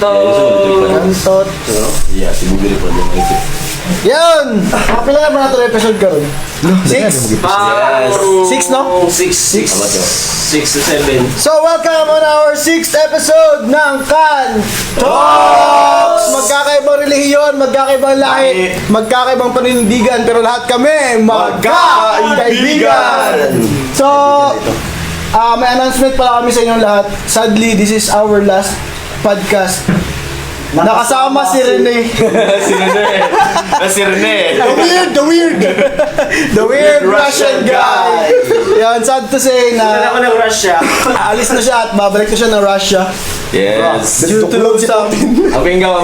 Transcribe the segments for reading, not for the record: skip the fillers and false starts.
Kantot. Iya, si Bugiri po din ito. Yan! Kapila na ba natin episode karon? 6? 6 no? 6 to 7. So welcome on our 6th episode ng Kan Talks! Magkakaibang relihiyon, magkakaibang lahi, magkakaibang panindigan, pero lahat kami magkakaibigan! So, may announcement pala kami sa inyong lahat. Sadly, this is our last podcast. Nakasama si Rene. Si Rene. The weird Russian guy. Yan, sad to say na ako ng Russia. alis na siya at babalik na siya ng Russia. Yes. Due to some Apingaw.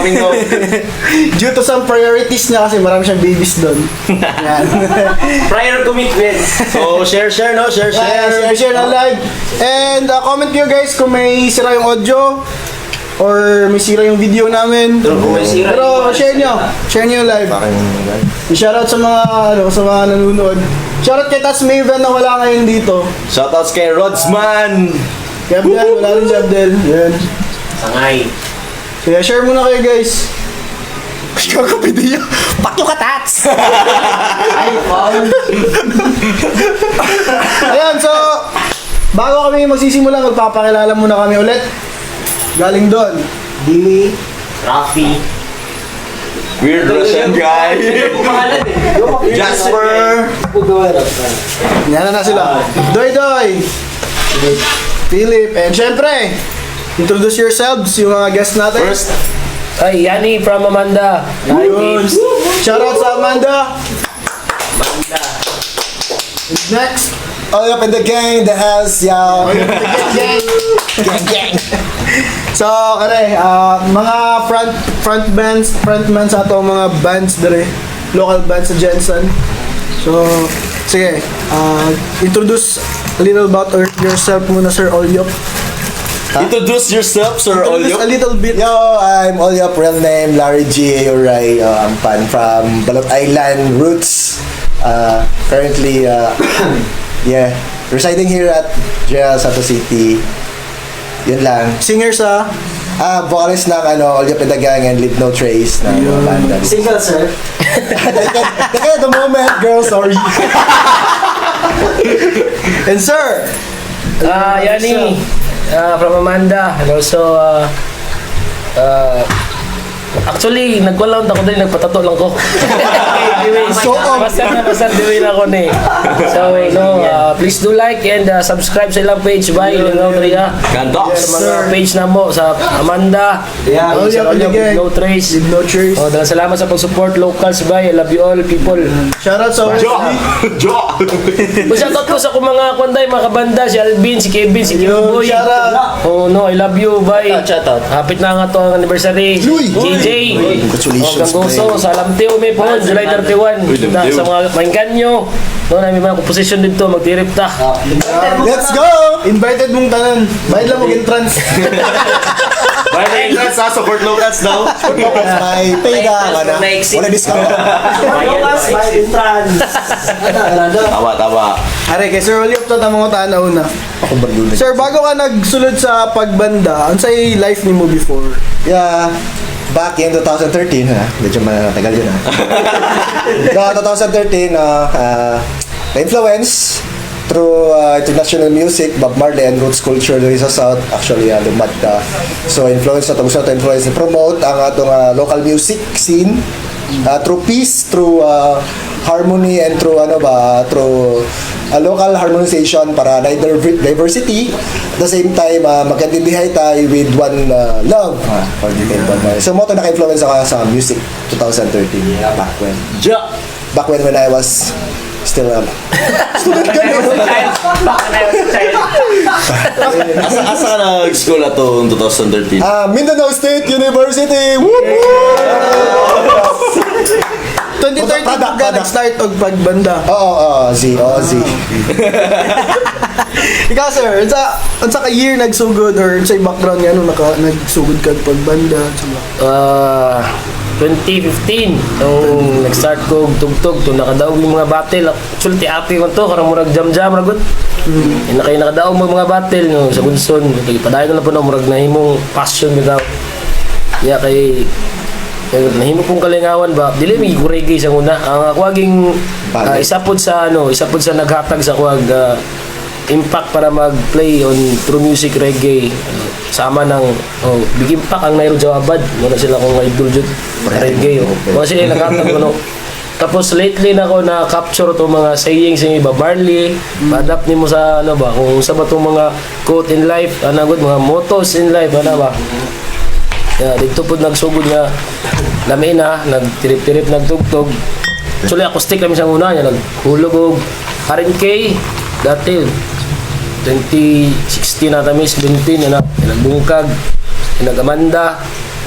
due to some priorities niya kasi marami siyang babies doon. Yan. Prior commitments. So, share, no? Share. Share na live. And comment nyo guys kung may sira yung audio or may sira yung video namin. Pero share nyo yung live. Shoutout sa mga nanonood. Shoutout kay Tas Maven na wala ngayon dito. Shoutouts kay Rodsman. Jabdel, wala rin Jabdel. Yan. Sangay. Kaya share muna kayo guys. Kakapidiya. Pakyo ka, Tats! Ayan, so bago kami magsisimula, magpapakilala muna kami ulit. Galing doon, Dini, Rafi. Weird Russian guy. Jasper. yan na sila. Doy, Philip, and syempre, introduce yourselves, yung mga guests natin. First, Ay, Yani from Amanda. Yun. Shoutout sa Amanda. Next, All up in the gang, the house, y'all. gang. So, mga frontmans sa ato mga bands dere, local bands sa Jensen. So, sige, introduce a little about yourself muna, Sir Olyop. introduce yourself, Sir Introduce a Olyo. little bit. Yo, I'm Olyop, real name Larry G. Uray. I'm from Balot Island roots. Currently, residing here at JL Santo City. Yun lang. Singer sa Vocalist ng Olyop and the Gang and Leave No Trace na mga banda. Single, sir. Teka, at the moment, girl, sorry. and Sir. Yani from Amanda. And also, actually, nagwalaon ako din, nagpatato lang ko. So, Basta diwin ako ni. So, please do like and subscribe sa ilang page by Gandox. sa mga page na mo sa Amanda. Olyop and the Gang. No Trace. Leave No Trace. Dalang salamat sa pag-support locals by. I love you all people. Shoutout sa Shoutout ko sa akong mga kwanday, mga kabanda, si Alvin, si Kevin, si Kimboy. Shoutout. Oh no, I love you, bye. Hapit na nga to ang anniversary. JJ. Congratulations, Gangoso, sa Lamteo may po, July 31. Sa mga mainggan nyo. No, namin mga composition dito, magtirip ta. Let's go! Invited mong tanan. Bayad lang mag entrance. By the entrance, support locals daw. May pay ka, wala discount. Tama. Are kay Sir Olyop to tamang utaan na una. Ako bardunan. Sir, bago ka nagsulod sa pagbanda, ansay life ni mo before? Yeah, back in 2013, medyo matagal yun No, 2013, na-influence through international music, Bob Marley and roots culture dito sa South, actually lumad so influence na gusto natin influence na promote ang atong local music scene through peace, through harmony, and through through local harmonization para diversity, at the same time magkadindihay tayo with one love so mo ito naka-influence ako sa music 2013 back when I was still student kami. Asa ka nag-school ato in 2013? Mindanao State University. Whoop, whoop. 2013 ka nag-start og pagbanda. Oo, Z. Ikaw sir, unsa ka year nagsugod or sa background nga nagsugod ka pagbanda? 2015 nung nag-start ko tugtog to nakadaog yung mga battle actually ati man to karang murag jam ragot nakadaog mga battle no sa Gunson padayon na po na murag nahimong passion bitaw Ya kay nahimo kong kalingawan ba dili mi ko reggae sa una ang ako aging isa pod sa naghatag sa kuwag impact para mag-play on true music reggae sama ng big impact ang Nairo Jawabad muna sila kong idol jud reggae mo sila naghatag no. Tapos lately na ako na-capture itong mga sayings ng iba Marley, adapt nimo sa ano ba, kung sa ba itong mga quote in life, mga mottos in life, ba? Dito po nagsugod nga lami na, nagtirip-tirip, nagtugtog. Actually, acoustic kami sa una niya, naghulog og RNK, dati, 2016 na tamis, 20, nagbungkag, nag-Amanda,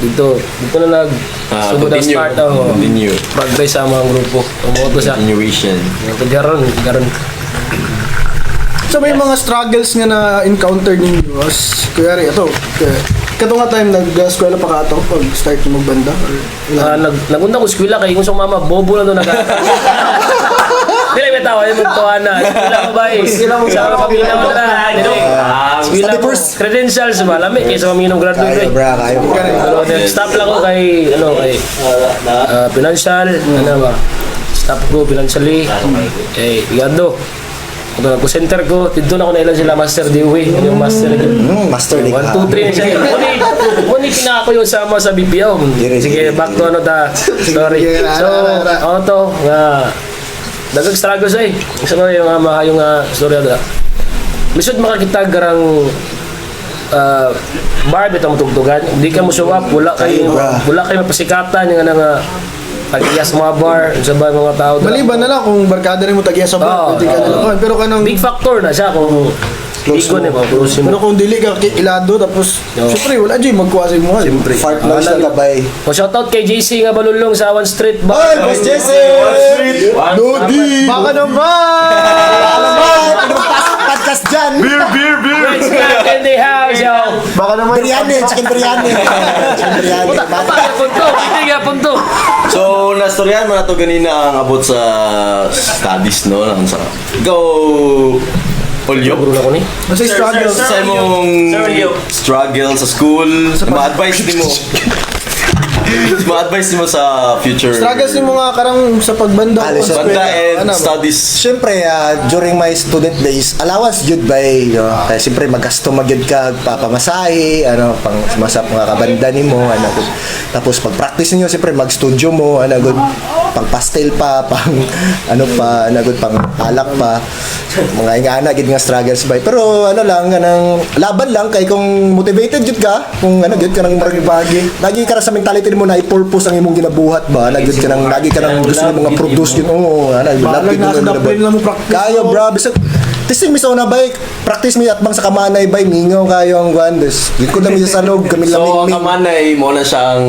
dito na sugod ang start continue. progress sa mga grupo. Umoto siya. Continuation. Garon. So may mga struggles nga na-encounter ninyo as, kuyari, ito, kato nga time nag-eskwela pa ka ito pag start mo magbanda? Nagunda ko eskwela kay kung sa mama bobo na doon Dili may tawa yung magtuwa na. Eskwela mo ba eh? Sa pamilya mo na. Eskwela mo. Credentials ba? Lami kay sa pamilya ng graduate. Kayo. Pero stop lang ko kay financial, stop ko financially. Igado. Kung nagpo-center ko, dito na ako nailan sila Master Dewey. Yung Master Master League. 1, 2, 3 na siya. Muni kina ako yung sama sa BPO. Sige, back to sorry. So, ako to, dagang struggle siya eh. Isa ko yung story na. Lisod makakita garang bar bitaw mo tugtugan. Hindi ka mo show up, wala kayo mapasikatan yung pag-iyas mga bar, sa ba mga tao. Maliban na lang kung barkada rin mo tag-iya sa bar, pwede ka na. Pero kanang big factor na siya kung close mo. Pero kung dili ka ilado tapos syempre wala dyan magkuha sa mo. Syempre. Fart lang siya gabay. Shoutout kay JC nga balulong sa 1 Street ba? Ay, Boss Jesse! Lodi! Baka naman! Podcast dyan! Let's get in the house, yo! Baka naman Chicken biryani. Punto, hindi nga punto. So, nastoryahan mo na to ganina ang abot sa studies, no? Go! Polyo? Guru na ko ni. Kasi struggle. Sa imong struggle sa school, ma-advise mo sa future. Struggles yung mga karang sa pagbanda o sa Banda eskwela. and studies. Siyempre, during my student days, allowance jud bay, kaya siyempre magasto magyud ka papamasahe, pang sumasap mga kabanda nimo, gud. Tapos pag practice niyo siyempre mag-studio mo, gud, pang pastel pa, pang gud, pang alak pa. Mga ingana gid nga struggles bay. Pero kanang laban lang kay kung motivated jud ka, kung gud ka nang magbagi. Lagi ka ra sa mentality mo na i-purpose ang imong ginabuhat ba, lagi ka nang gusto ng mga produce yun. Balag na sa dapin na mo practice. Kayo bro, bisag testing mi sa una bay, practice mi at bang sa kamanay bay, mingaw kayo ang guandes. Di ko na mi sa salog, kami So, laming kamanay mo na siyang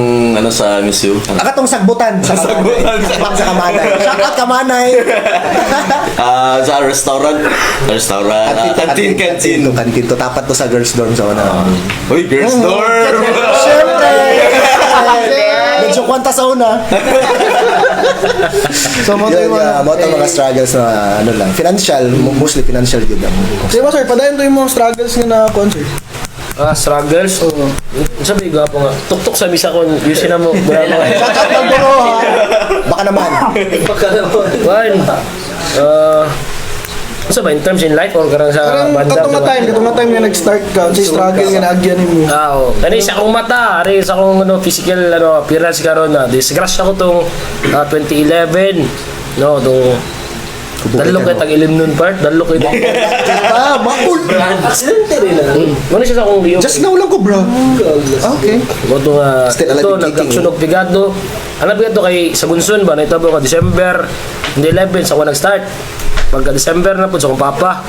sa MSU. akatong sagbutan sa kamanay. Bang sa kamanay. Shout out kamanay. Sa restaurant. Kantin. Kantin to tapat to sa girls dorm sa una. Uy, girls dorm! Siyempre. Medyo kwanta sa una. So mo tayo Mo mga struggles na lang. Financial, mostly financial yun lang. Sige mo sir, padayon to yung mga struggles nga na concert. Struggles? Sabi ko nga, tuktok sa misa ko, yusin na mo. Baka naman. One, ano ba, in terms in life or karang sa Karang banda? katong time nga nag-start ka, sa struggle nga naagyan mo. Kani sa akong mata, sa akong physical appearance karon na disgrasya ko tong 2011, tong dalo kay tag-ilim nun part, dalo kay Makul. aksidente rin na. Muna siya sa akong liyo. Just now lang ko, bro. Okay. Ito Still alive and kicking. nag-aksyonog pigado. Ang pigado kay sa Bunson ba, naitabo ka December 11 sa ako nag-start. Pagka December na po sa akong papa.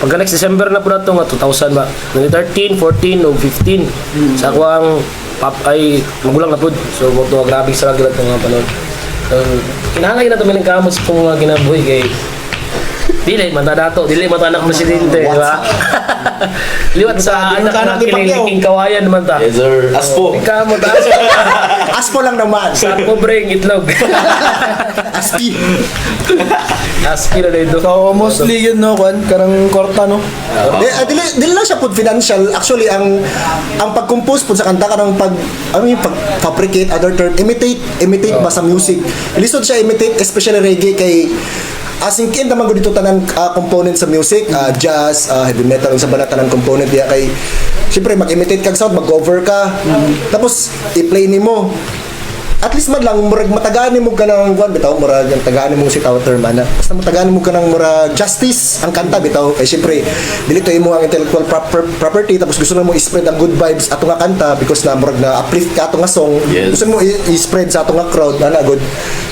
Pagka next December na po na ito nga 2000 ba. 2013, 14 o 15. Sa ako ang ay magulang na po. So grabe sa lagat ng mga panahon. Kinahangay na ito may nagkamot sa itong mga ginabuhi kay dili mata dato, dili mata anak presidente, di ba? Liwat sa anak na kiling kawayan naman ta. Yes sir. Aspo. Kamot Aspo lang naman. Sa pobreng itlog. Aspi. Aski na dito. So, mostly yun, no, Kwan? Karang korta, no? Dili lang siya pud financial. Actually, ang pag-compose pud sa kanta kanang fabricate other term, imitate ba sa music. Lisod siya imitate, especially reggae kay asing kin naman gud dito tanan component sa music, jazz, heavy metal sa banat tanan component diya kay syempre mag-imitate kag sound, mag-cover ka. Tapos i-play nimo. At least man lang murag matagaan mo kanang kuan bitaw murag ang tagaan mo si tawo term ana. Basta matagaan mo kanang murag justice ang kanta bitaw kay syempre dili to imo ang intellectual property tapos gusto na mo i-spread ang good vibes ato nga kanta because na murag na uplift ka ato nga song. Yes. Gusto mo i-spread sa ato nga crowd ana good.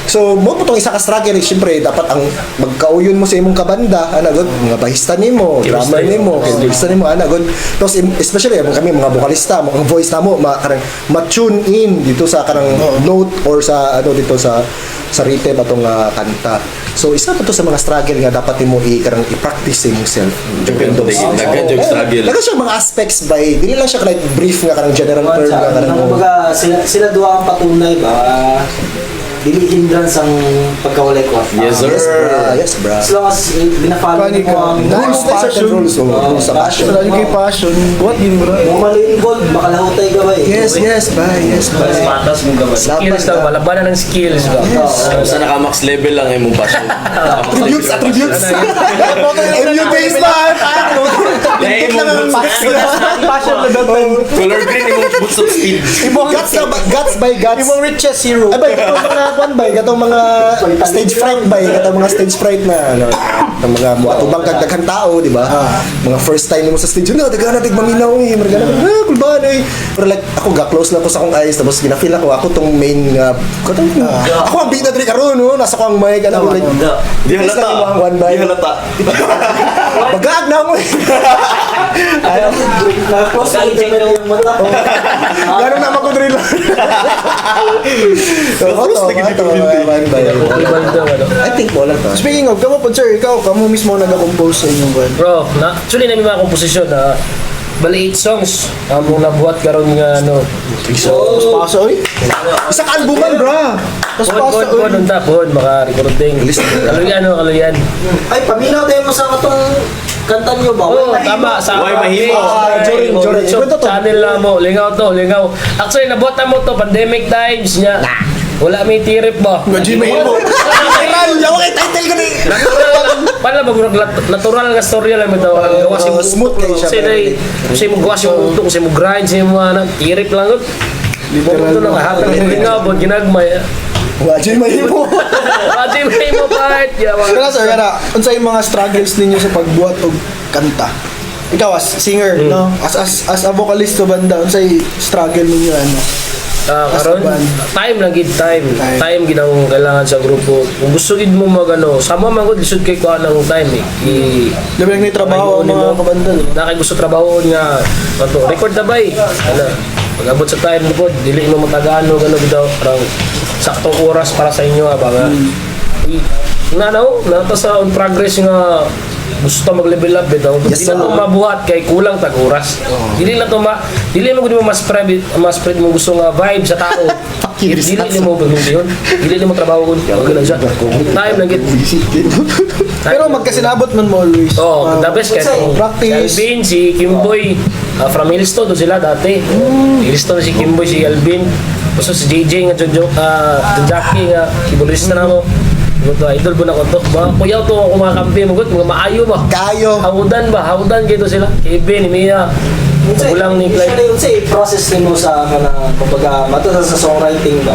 So mo putong isa ka struggle syempre dapat ang magkauyon mo sa imong kabanda ana good mga bahista nimo, drummer nimo, keyboardista nimo ana good. Tapos especially kami mga vokalista, mga voice namo karang ma-tune in dito sa karang note or sa dito sa rhythm atong kanta. So isa pa to sa mga struggle nga dapat nimo i-practice imong self. Nagka-joke struggle. Daga siya mga aspects by dili lang siya like brief nga karang general term nga karang Kumbaga, sila duha ang patunay ba? Dili hindrance ang pagkawalay ko. Yes, sir. Yes, bra. As long as binafollow Panic mo ang Rules na certain rules rules sa passion. Wala yung passion. What yun, bro? mo mali-involved, makalahutay ka ba eh. Yes, ba. Mas patas mo gawin. Skills daw, malabanan ng skills ba? Sa naka-max level lang ay mong passion. Attributes. MU base man. Ay, mong Passion na daw. color green yung boots of speed. Guts by guts. Imong richest hero. Ay, katong mga kwan ba? Katong mga stage fright ba? Katong mga stage fright na ano, ng mga atubang kagdaghang tao, di ba? Mga first time mo sa stage, no, daghan natig maminaw eh. Marga na, kulban eh. Pero like, ako ga-close lang ko sa akong eyes, tapos ginafeel ako tong main, ako ang bida diri karon no? Nasa ko ang mic, ano, like, Di halata. ang one by. Di halata. Bagag na ako eh. Ayaw. Close ko yung mata. Ganun naman ko diri lang. Ibang daw, ano. I think wala to. Speaking of, kamo po, sir, kamo mismo nag-compose sa inyong Kwan. Bro, actually na may mga komposisyon na bali 8 songs among nabuhat karon nga ano. Paso, oy. Isang albuman, bra. Tapos Pon paso, pon oy. unta pon maka recording. Kaluyan. Ay, paminaw tayo mo sa katong kanta niyo ba? Oh, tama sa Why mahimo? Jorin. YouTube channel na mo, lingaw to, lingaw. Actually nabuhat na mo to pandemic times niya. Wala may tirip ba? Gaji mo. Natural! Yawa kay title ko ni! Pala natural nga storya lang ito. Gawas yung smooth kayo siya. Kasi mo gawas yung utok, kasi mo grind, kasi mo tirip lang. Literal. Ito lang hatang lingaw, ginagmay. Wajay mahimo! Ate may mo part. Kaya sir, unsa yung mga struggles ninyo sa pagbuhat og kanta? Ikaw as singer, no? As a vocalist sa banda, unsa yung struggle ninyo ano? Karon time lang gid time gid ang kailangan sa grupo. Kung gusto gid mo magano, sama man gud lisod kay kuan ang time eh. Labi lang ni trabaho ang mga kabanda, no? Na kay gusto trabaho nga ato record dabay. Ano, pag-abot sa time po, dili mo matagano gano bitaw parang saktong oras para sa inyo ba nga. Na sa on progress nga gusto mag-level up bitaw. Yes, Di na to mabuhat kay kulang tag oras. Dili na to dili mo gud mo mas spread mo gusto nga vibe sa tao. Dili mo yun. Dili mo trabaho gud. Ganun siya. Time lang gid. Pero magkasinabot man mo always. Oh, the best kay practice. Si Alvin, si Kimboy, from Hillston doon sila dati. Hillston si Kimboy, si Alvin. Tapos si JJ nga Jojo, Jackie nga keyboardista na mo. Ito idol po na ko to. Mga kuyaw to ako mga kampi mo mga maayo ba? Kayo! Hawudan gito sila. Kevin, Mia. Ulang ni Clyde. Unsay process nimo sa kumbaga matusa sa songwriting ba?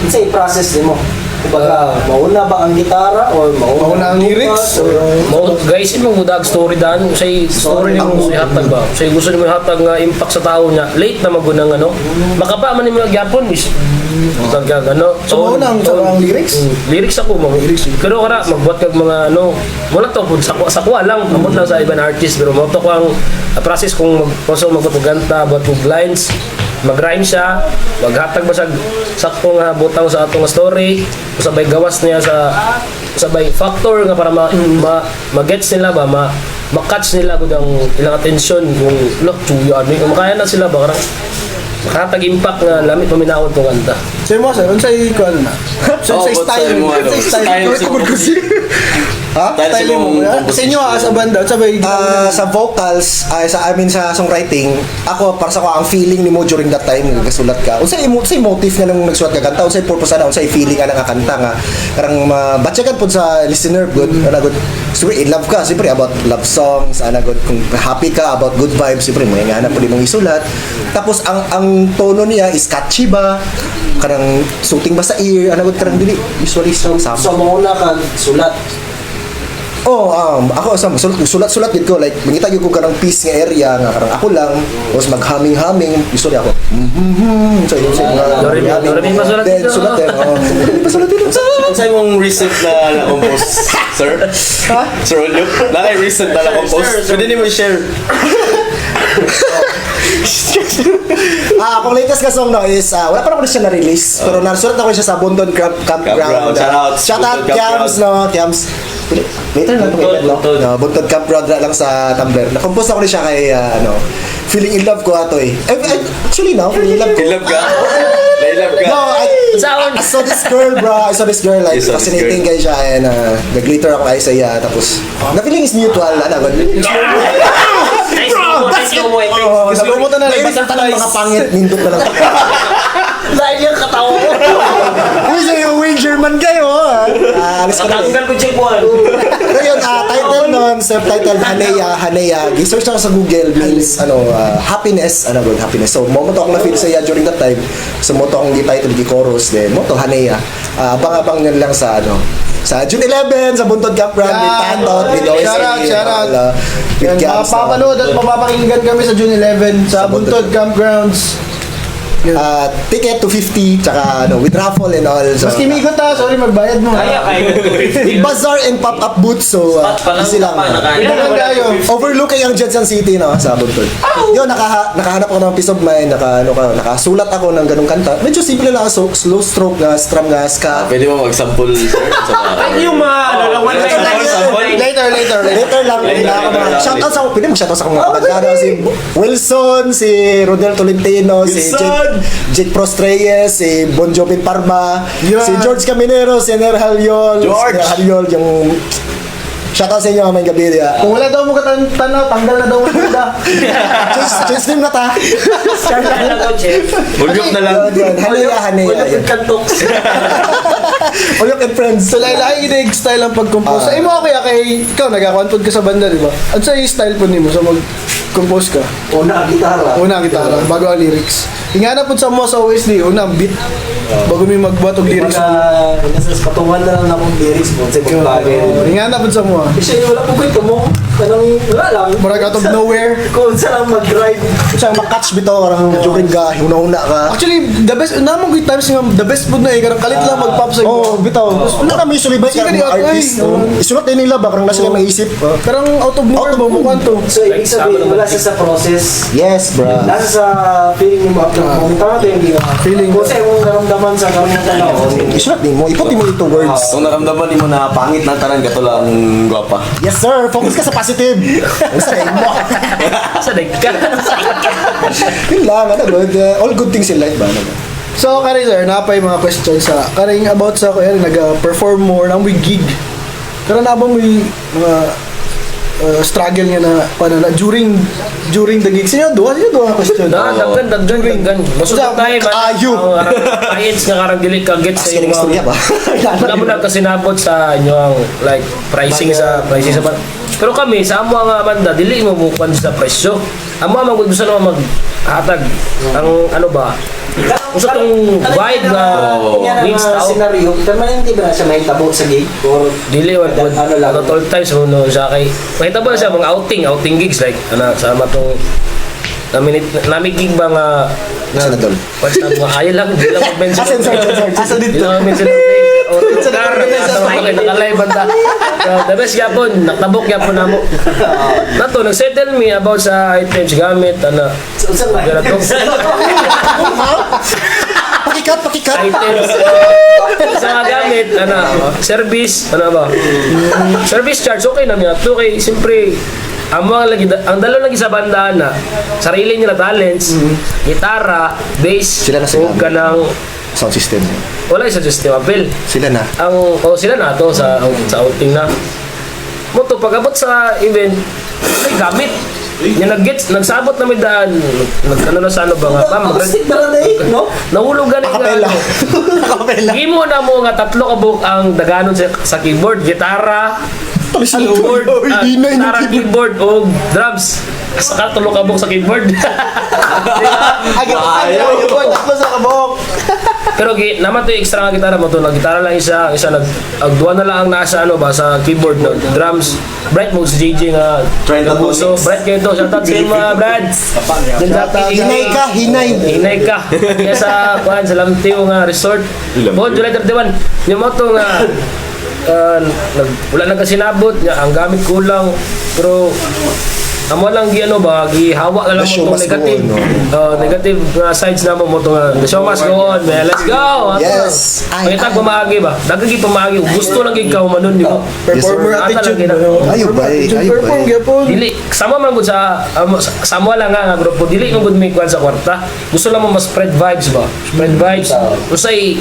Unsay process nimo? Kumbaga, mauna ba ang gitara or Mauna ang lyrics or Guys, yung mga story daan, say story nimo sa hatag ba? Say gusto nimo hatag nga impact sa tao niya. Late na magunang ano. Makapa man nimo gyapon is. Ano? So, mauna ang lyrics? Lyrics ako mo. Pero kara magbuhat kag mga ano, wala to pud sakwa lang, amot lang sa ibang artist pero mo to ko ang process kung magbuhat og ganta, buhat og lines, mag-rhyme siya, maghatag ba sa sakto nga butang sa atong story, sabay gawas niya sa sabay factor nga para ma-gets nila ba, ma-catch nila gud ang ilang attention kung look tuyo ano, kung kaya na sila ba karang makatag impact nga lamit paminaot kong kanta. Say mo sir, unsay ko ano na? So Oh, say but style say mo, mo, ano, say style style. sa Tugod ko si. Ha? Style mo. Sa inyo as a banda, sa bay. Sa vocals, sa songwriting, ako, para sa ko, ang feeling ni mo during that time, nagkasulat ka, unsay motive nga nung nagsulat ka kanta, unsay purpose na, unsay feeling ka nga kanta nga, karang mabatyagan po sa listener, good, good, siyempre, in love ka, siyempre, about love songs, good, kung happy ka, about good vibes, siyempre, mga nga na po mong isulat. Tapos, ang tono niya is catchy ba, karang suiting ba sa ear, good, karang dili, usually, So mauna ka sulat. Ako sulat gid ko like mangita gyud ko karang peace nga area nga karang ako lang tapos mag-humming usually ako. So Doremi pa sulat dito. Sulat din. Pasulat din. Unsay mong recent na compose, sir? Ha? Sir Olyo? Nakay recent na compose. Pwede niyo i-share. Akong latest nga song no is wala pa ako siya na-release pero nasulat ako siya sa Bundon Campground. Shout out, Shout out Kiams no, Kiams. Later na Buntod. no. Bundon Campground lang sa Tumblr. Na-compose ako ni siya kay feeling in love ko ato eh. Actually no, feeling in love ko. In love ka? Na-in-love ka? No, Saan? I saw this girl, bro. I saw this girl, like, You saw this fascinating girl. guy siya, and nag-glitter ako kay saya, tapos, the feeling is mutual, Nice mo, I think. Gusto mo ta na Nainis ang tanang mga pangit, nindot na lang. Dahil yung katawa ko. Uy, sa'yo, Wayne German kayo, ha? Alis ka na. Natanggal ko check one. Pero yun, title nun, self-titled Hanea. Gi-search ako sa Google, means, happiness, good, happiness. So, mo to akong na-feel saya during that time. So, mo to akong gi-title, gi-chorus, then, mo to, Hanea. Abang-abang nyo lang sa, sa June 11, sa Buntod Campground, with Tantot, with Lois Shout out. with Yan, Kiams. mapapanood at mapapakinggan kami sa June 11 sa Buntod Campgrounds. Ticket to 50, tsaka with raffle and all. So, Mas kimigot sorry magbayad mo. Kaya. with bazaar and pop-up booths, so easy lang. Ilan lang kayo? Overlooking ang Jensen City, no, sa Buntod. Yun, nakahanap ako ng peace of mind, nakasulat ako ng ganung kanta. Medyo simple lang, so, slow stroke nga, strum nga, ska. Pwede mo mag-sample, sir? Ay, yung mga, one line Later. Later lang, shoutout sa pwede mo shoutout sa mga kabagana, si Wilson, si Rodel Tolentino, si Jake Prostreyes, si Bon Jovin Parma, Yeah. si George Caminero, si Ner Halyol, George! yung shoutout sa inyo mamayang gabi. Kung wala daw mo katanaw, tanggal na daw mo ganda. Change name na ta. Kaya lang ko, check. Hulyok na lang. Yun, Hanea. Wala yung kantok. Oyok and friends. So lahi inig style ang pag-compose. Sa imo kay ikaw nagakwantod ka sa banda, di ba? Ano sa style po nimo sa mag-compose ka? Una, gitara. Una gitara, bago ang lyrics. Ingana po sa mo sa OSD, una ang beat. Bago may magbuhat og lyrics mo. Nasa patungan na lang akong lyrics mo. Sa bagay. Ingana po sa mo. Kasi wala po kwento mo. Kanang wala lang. Murag out of nowhere. Kung saan lang mag-drive. Siyang makatch bito, parang during ka, huna-huna ka. Actually, the best, namang good times nga, the best po na karang kalit lang mag-pop sa Oh, bitaw. Ano kami usually ba Sige, mga artist? Isulat din nila ba? Karang nasa nila maisip. Karang out of nowhere ba mo kanto? So, ibig sabihin, wala siya sa process. Yes, bro. Nasa sa feeling mo. Kung tama ito yung Feeling Kung sa'yo mong naramdaman sa karong panahon. Isulat din mo, iputi mo ito words. Kung naramdaman mo na pangit ng tanan, gato lang gwapa. Yes, sir. Focus ka sa positive. Ang sakay mo. Sa ka. Yun lang, good. All good things in life ba? So, kari sir, napay mga questions sa karing about sa kaya nag-perform more ng with gig. Pero nabang may mga struggle nga na during the gig. Sino duha question. Daggan. Masud Sa- tayo man. Ayun. Ayos nga karang dili ka get sa Asking inyo. istorya ba? Wala mo na kasi nabot sa inyo ang like pricing sa pero kami sa amo nga banda dili mo bukuan sa presyo. Amo ang gusto na maghatag ang ano ba? Gusto tong vibe na needs tao. Senaryo, permanente ba na siya mahitabo sa gig? Or Dili wag ano lang? at all times no sa kay. Makita ba siya mga outing gigs like ana sama tong namig gig ba nga Saan na doon? basta mga ayaw lang di lang mag-mention. Sensor. Di lang mag-mention. O lugar nakalay banda. The best yapon, naktabok yapon namo. Nato nag-settle me about sa items gamit ana. Saan ba? Ganito. Pakikat. Items sa mga gamit service ba? Service charge okay na niya. Okay, siyempre ang dalaw lagi sa banda na sarili nila talents, gitara, bass, Sila na sa ug kanang sound system. Wala sa system appeal. Sila na. Sila na to sa outing na. Mo to pag-abot sa event, may gamit. Yung nagsabot na may daan, ano na sa ano ba nga, Acoustic ba na no? nahulog ganit Acapella. Acapella. Gimo na mo nga 3 ka buok ang daganon sa keyboard, gitara, keyboard, gitara, keyboard o drums. Saka 3 ka buok sa keyboard. Agad yung tatlo sa kabok. Pero naman to yung extra nga gitara mo to, gitara lang isa nagduwa na lang ang nasa ano ba sa keyboard no, drums. Bright mo si JJ nga Trend na Gabuso. Bright kayo to, shoutout sa iyo mga brad. Hinay ka. Kaya sa Lamteo nga resort. Bon, July 31. Yung mo to nga wala na kasi nabot niya, ang gamit kulang. Pero amo lang gihawa na lang The show mo must go negative. on, Negative sides na mo to nga. The show must go on, man. Let's go. Yes. Pagkita pumagi ba? Dagagi pumagi. Gusto lang ikaw manon di ba? Performer attitude. Ayo ba? Perform gyapon. Dili sama man gud sa samo lang nga grupo dili man gud may kwan sa kwarta. Gusto lang mo mas spread vibes ba? Spread vibes. Usay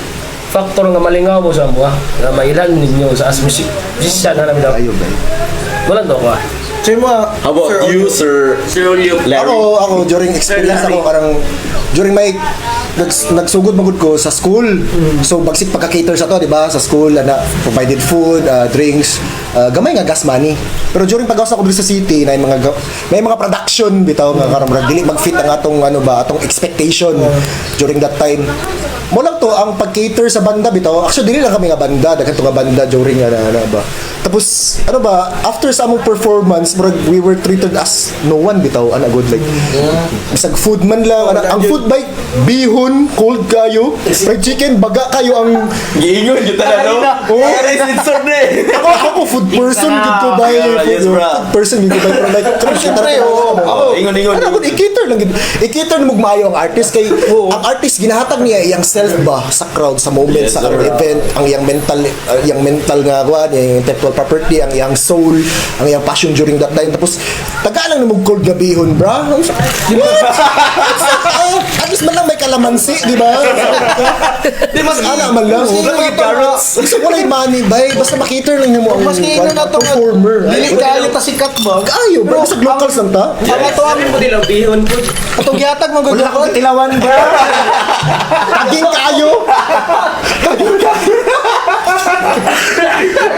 factor nga malingaw mo sa mo na mailan ninyo sa as music. Musician na namin daw. Ayo ba? Wala to ka. Say mo, How about you, Sir Larry? Ako during experience ako karang during my nagsugod magud ko sa school. So bagsik pagka-cater sa to, di ba? Sa school na provided food, drinks, gamay nga gas money. Pero during pag-awas ako dito sa city, may mga production bitaw nga karang dili mag-fit ang atong expectation during that time. Mo lang to ang pag-cater sa banda bitaw. Actually dili lang kami nga banda, daghan to nga banda during ba. Tapos after sa among performance, we were treated as no one bitaw, good like. Bisag food man lang, ang food by bihon, cold kayo, fried chicken, baga kayo ang Giingon yun talaga, no? Sensor na eh. ako food person gid ko by Yes, bro. food person gid ko by like Siyempre, Ingon. i-cater lang gid. I-cater na maayo ang artist kay ang artist ginahatag niya iyang self ba sa crowd sa moment Yes, sa sir. event, ang iyang mental nga kuan, yung intellectual property, ang iyang soul, ang iyang passion during that time. Tapos taga lang namog cold gabihon, bra. Di ba? At least man lang may kalamansi, di ba? Di mas man lang. carrots. Gusto ko lang money, bay. Basta makiter lang mo ang Maski ino na to performer. dili kayo ta sikat ba? Ayo, bro. Sa locals lang ta. Ang ato ang Mo dilang bihon po. atong gihatag mo gud Wala akong katilawan, bro. Taging kayo.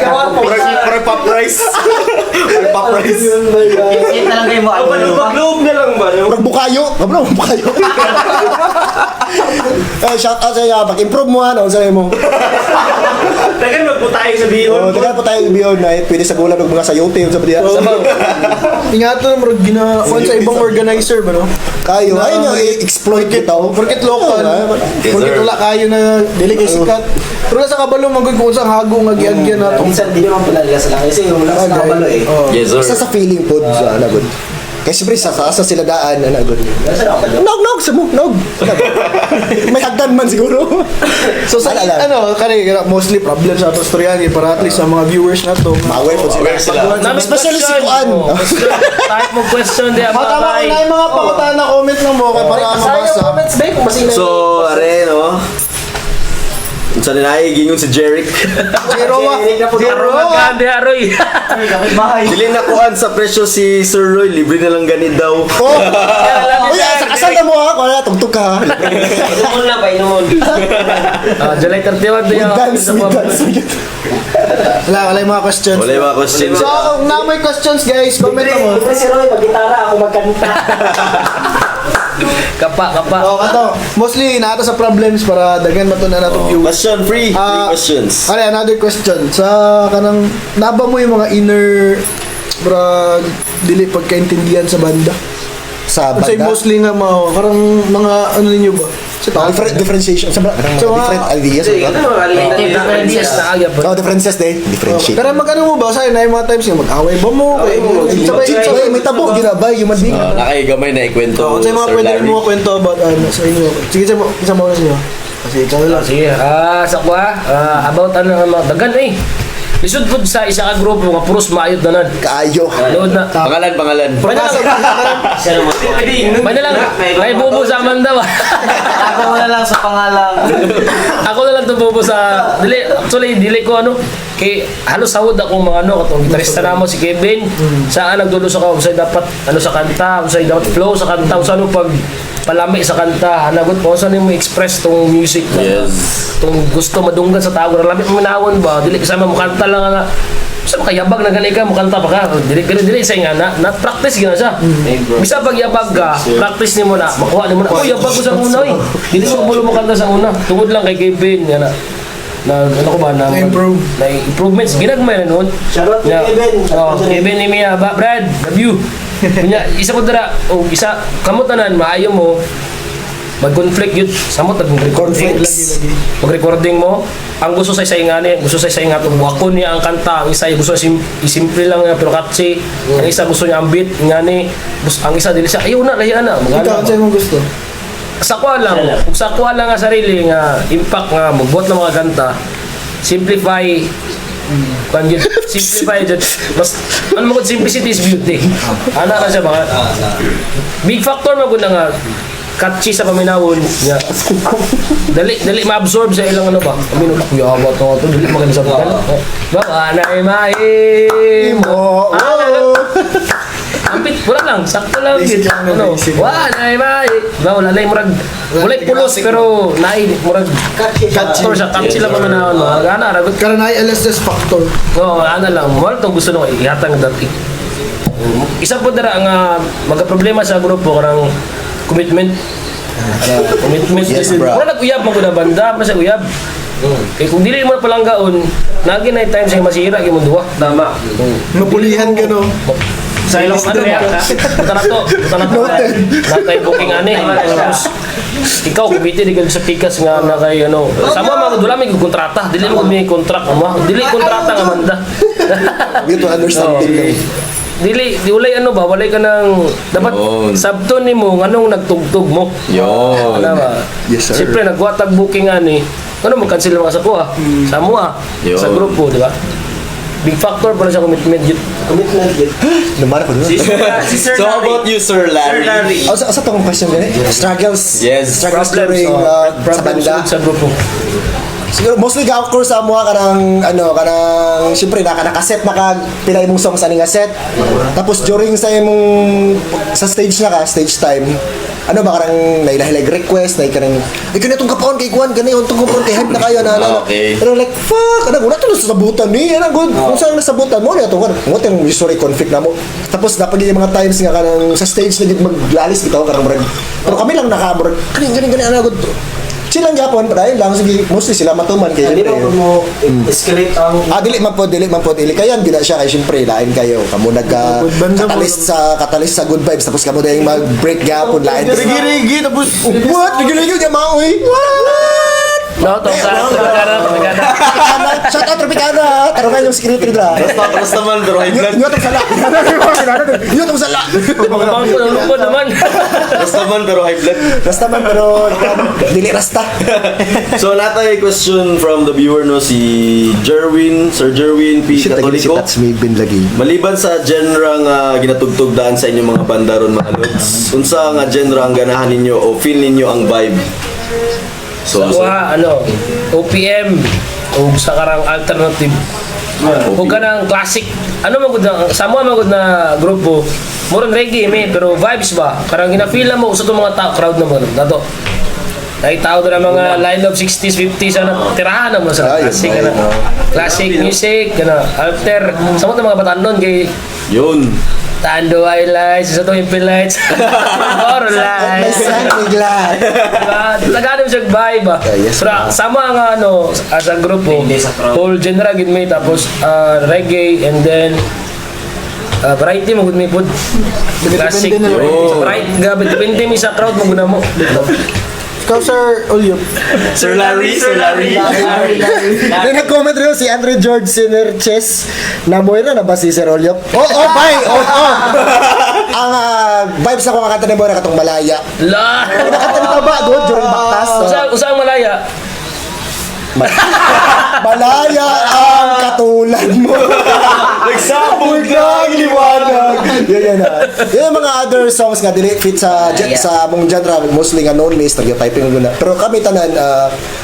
Para pop rice. Para pop rice. Yan talaga yung mo. Mag-loob na lang ba? Magbukayo. Kabro, magbukayo. Shout out sa iyo. Pag-improve mo, sa'yo mo. Tagal magputay sa bihon. Tagal po tayo beyond na pwede sa gulang ng mga sayote sa padiya. ingato na murag ginakuan sa ibang organizer ba no? Kayo, ayun nyo, i-exploit bitaw. Porket local. Porket wala kayo na dili kay sikat. Pero sa kabalo magud kung sa hago nga giagyan nato. Minsan di naman pala nila sila kasi yung lang sa nakabalo eh. Yes, sir. Basta sa feeling po, good. Kasi siyempre, sa taas na sila daan, good. Nasa nakabalo. Nog, sa mo, nog. May hagdan man siguro. So sa kani mostly problem sa atos storyan para at least sa mga viewers nato. Aware po sila. Aware sila. Especially si Kuan. Type mo question di Tama ba? ko na yung mga pangutan na comment lang mo kay para Sayang mabasa. comments ba kung masina. So, are, no? Sa nilay, gingon si Jeric. Zero. Magkandi aroy. Dili na kuan sa presyo si Sir Roy. Libre na lang ganit daw. Oh! Uy, sa kasal na mo ha. Kaya tugtog ka ha. Inumon na ba? Inumon. July 31 din We dance. Wala yung mga questions. Wala yung mga questions. So, kung na may questions guys, comment mo. Libre si Roy, pag-gitara ako magkanta. Kapa. Oh, kato. Mostly nato sa problems para daghan mato na natong viewers. Question free. Free questions. Another question. Sa kanang naba mo yung mga inner dili pagkaintindihan sa banda. Sa Kasi banda. mostly nga karang mga ano ninyo ba? Sa Differentiation. Sa mga different ideas. Differences na agad po. Differences din. Differentiate. Pero mag-ano mo ba? Sa'yo na yung mga times nga mag-away ba mo? Sabay, may tabo, ginabay, human being. Nakaigamay na ikwento. Kung sa'yo mga Sir pwede rin Larry. mo kwento about sa inyo. Sige, isa mo na sa inyo. Kasi ikaw na lang. Sige, sa kuha, about ano nga mga dagan eh. Lisod po sa isa ka grupo nga puros maayot na nan. Kaayo. Nood na. Pangalan. May na lang. May na lang. May bubo sa Amanda ba? Ako na lang sa pangalang. Ako na lang to bubo sa actually dili ko ano kay halos sawod akong mga ano katong gitarista namo si Kevin saan nagdulo sa ka usay dapat ano sa kanta usay dapat flow sa kanta usay ano pag palami sa kanta hanagot po sa nimo express tong music na tong gusto madunggan sa tao ra labi minawon ba dili kasama mo kanta lang nga sa makayabag na gali ka mo kanta pa ka dili say nga na practice gina siya bisa pag yabag ka practice nimo na makuha nimo na oh yabag ko sa una dili mo bulo mo kanta sa una tungod lang kay Kevin nga na ano ko ba na improvements ginagmay na noon Shoutout kay Kevin. Kevin ni Mia ba Brad love you kunya isa ko dara o isa kamot tanan maayo mo mag-conflict yun samot mag-recording mag-recording mo ang gusto sa ingani gusto sa ingat wakon niya ang kanta ang isa gusto isimple lang pero catchy ang isa gusto niya ang beat ingani ang isa dili siya ayaw na lahian na Ikaw, saan mo gusto? sakwa lang kung sakwa lang nga sarili nga impact nga magbuot ng mga kanta simplify simplify mas ano mo simplicity is beauty ana na siya ba big factor mo gud nga catchy sa paminawon nga dali ma-absorb sa ilang ano ba amino na kuya ba to dili maganda sa bukan ba na mo ampit wala lang sakto lang gid ano wala na murag wala pulos pero naay murag factor sa catchy lang paminawon mo ana ragot Karon ay LSS factor. no ana lang mo tong gusto nung ihatag dati isa po dara nga magka-problema sa grupo karang commitment Yes, bro. wala nag-uyab mo na banda pa sa uyab kaya kung dili mo na palanggaon nagi na time sa masira gyud mo duwa tama Mapulihan ka no. sa ilang ano ya punta na to natay booking ani tapos ikaw kumite di ka sa pikas nga na kay ano sama mga dula may kontrata dili mo may contract mo dili kontrata nga manda We have to understand din. dili walay ano ba walay ka nang dapat Yun. sabton nimo nganong nagtugtog mo Yun. ano ba Yes, sir. siyempre nagwatag booking ani ano mo cancel mga sa kuha sa mua Yun. sa grupo di ba big factor para sa commitment yun Commitment yun. Lumara ko doon. So how about you, Sir Larry? Sa tong question din struggles. Yes. Struggles during sa banda. sa grupo Siguro mostly of course sa mga kanang syempre nakaset na kag pilay mong song sa ning set. Tapos during sa imong sa stage na ka, stage time, ano ba karang nailahilag request, na kanang ikon itong kapaon kay kuan gani untong kumpon kay hype na kayo na Okay. Pero like fuck, ano wala to sa sabutan ni, ano good. Kung saan nasabutan mo niya to kan. Mo tong usually conflict na mo. Tapos napag yung mga times nga kanang sa stage na gid maglalis bitaw karang murag. Pero kami lang nakaburag. Gani ano good. Silang Japon pa dahil lang sige mostly sila matuman kay Hindi syempre. mo escalate ang Dili man po dili kaya gina siya kay syempre lain kayo kamo nagka catalyst sa good vibes tapos kamo dayong mag-break gapon lain. Rigi-rigi tapos What? Rigi-rigi niya maoy. no tong sa magana Shout out Tropicana. Tarungan yung security dra. Basta man, pero high blood. Yo tong sala. Yo tong sala. pang ko lupod naman Basta man, pero high blood. Rasta man pero dili rasta. So, natay question from the viewer, no, si Sir Jerwin P. Catolico. me bin lagi. Maliban sa genre nga ginatugtog daan sa inyong mga banda ron mga lods, unsa nga genre ang ganahan ninyo o feel ninyo ang vibe? So, kuha ano OPM o sa karang alternative o kanang classic ano magud na samo magud na grupo murag reggae pero vibes ba karang gina-feel mo sa tong mga crowd na mo dato ay tao na mga line of 60s 50s ano tirahan mo sa classic na classic music kana alter samo mga batanon kay yun. Tando highlights, isa to impel lights, horror lights. Bigla. Diba? Tagalog siya vibe ba? Yes, Pero sama nga ano, as a grupo, whole genre gid may tapos reggae and then variety mo gud may pod. Classic. Variety gabi depende mi sa crowd mo guna mo. Ikaw, Sir Ulyop. Sir Larry. Nag-comment rin si Andre George Sinerches na Moira na ba si Sir Olyop? Bye! Ang vibes na ko makanta ni Moira katong Malaya. La. Nakanta ni ba doon during Baktas? Usang malaya. Malaya ang katulad simulan mo. Nagsabog Ang liwanag. Yan na. Yan ang mga other songs nga dili fit sa sa mong genre mostly nga known list nag-typing mo na. Pero kami tanan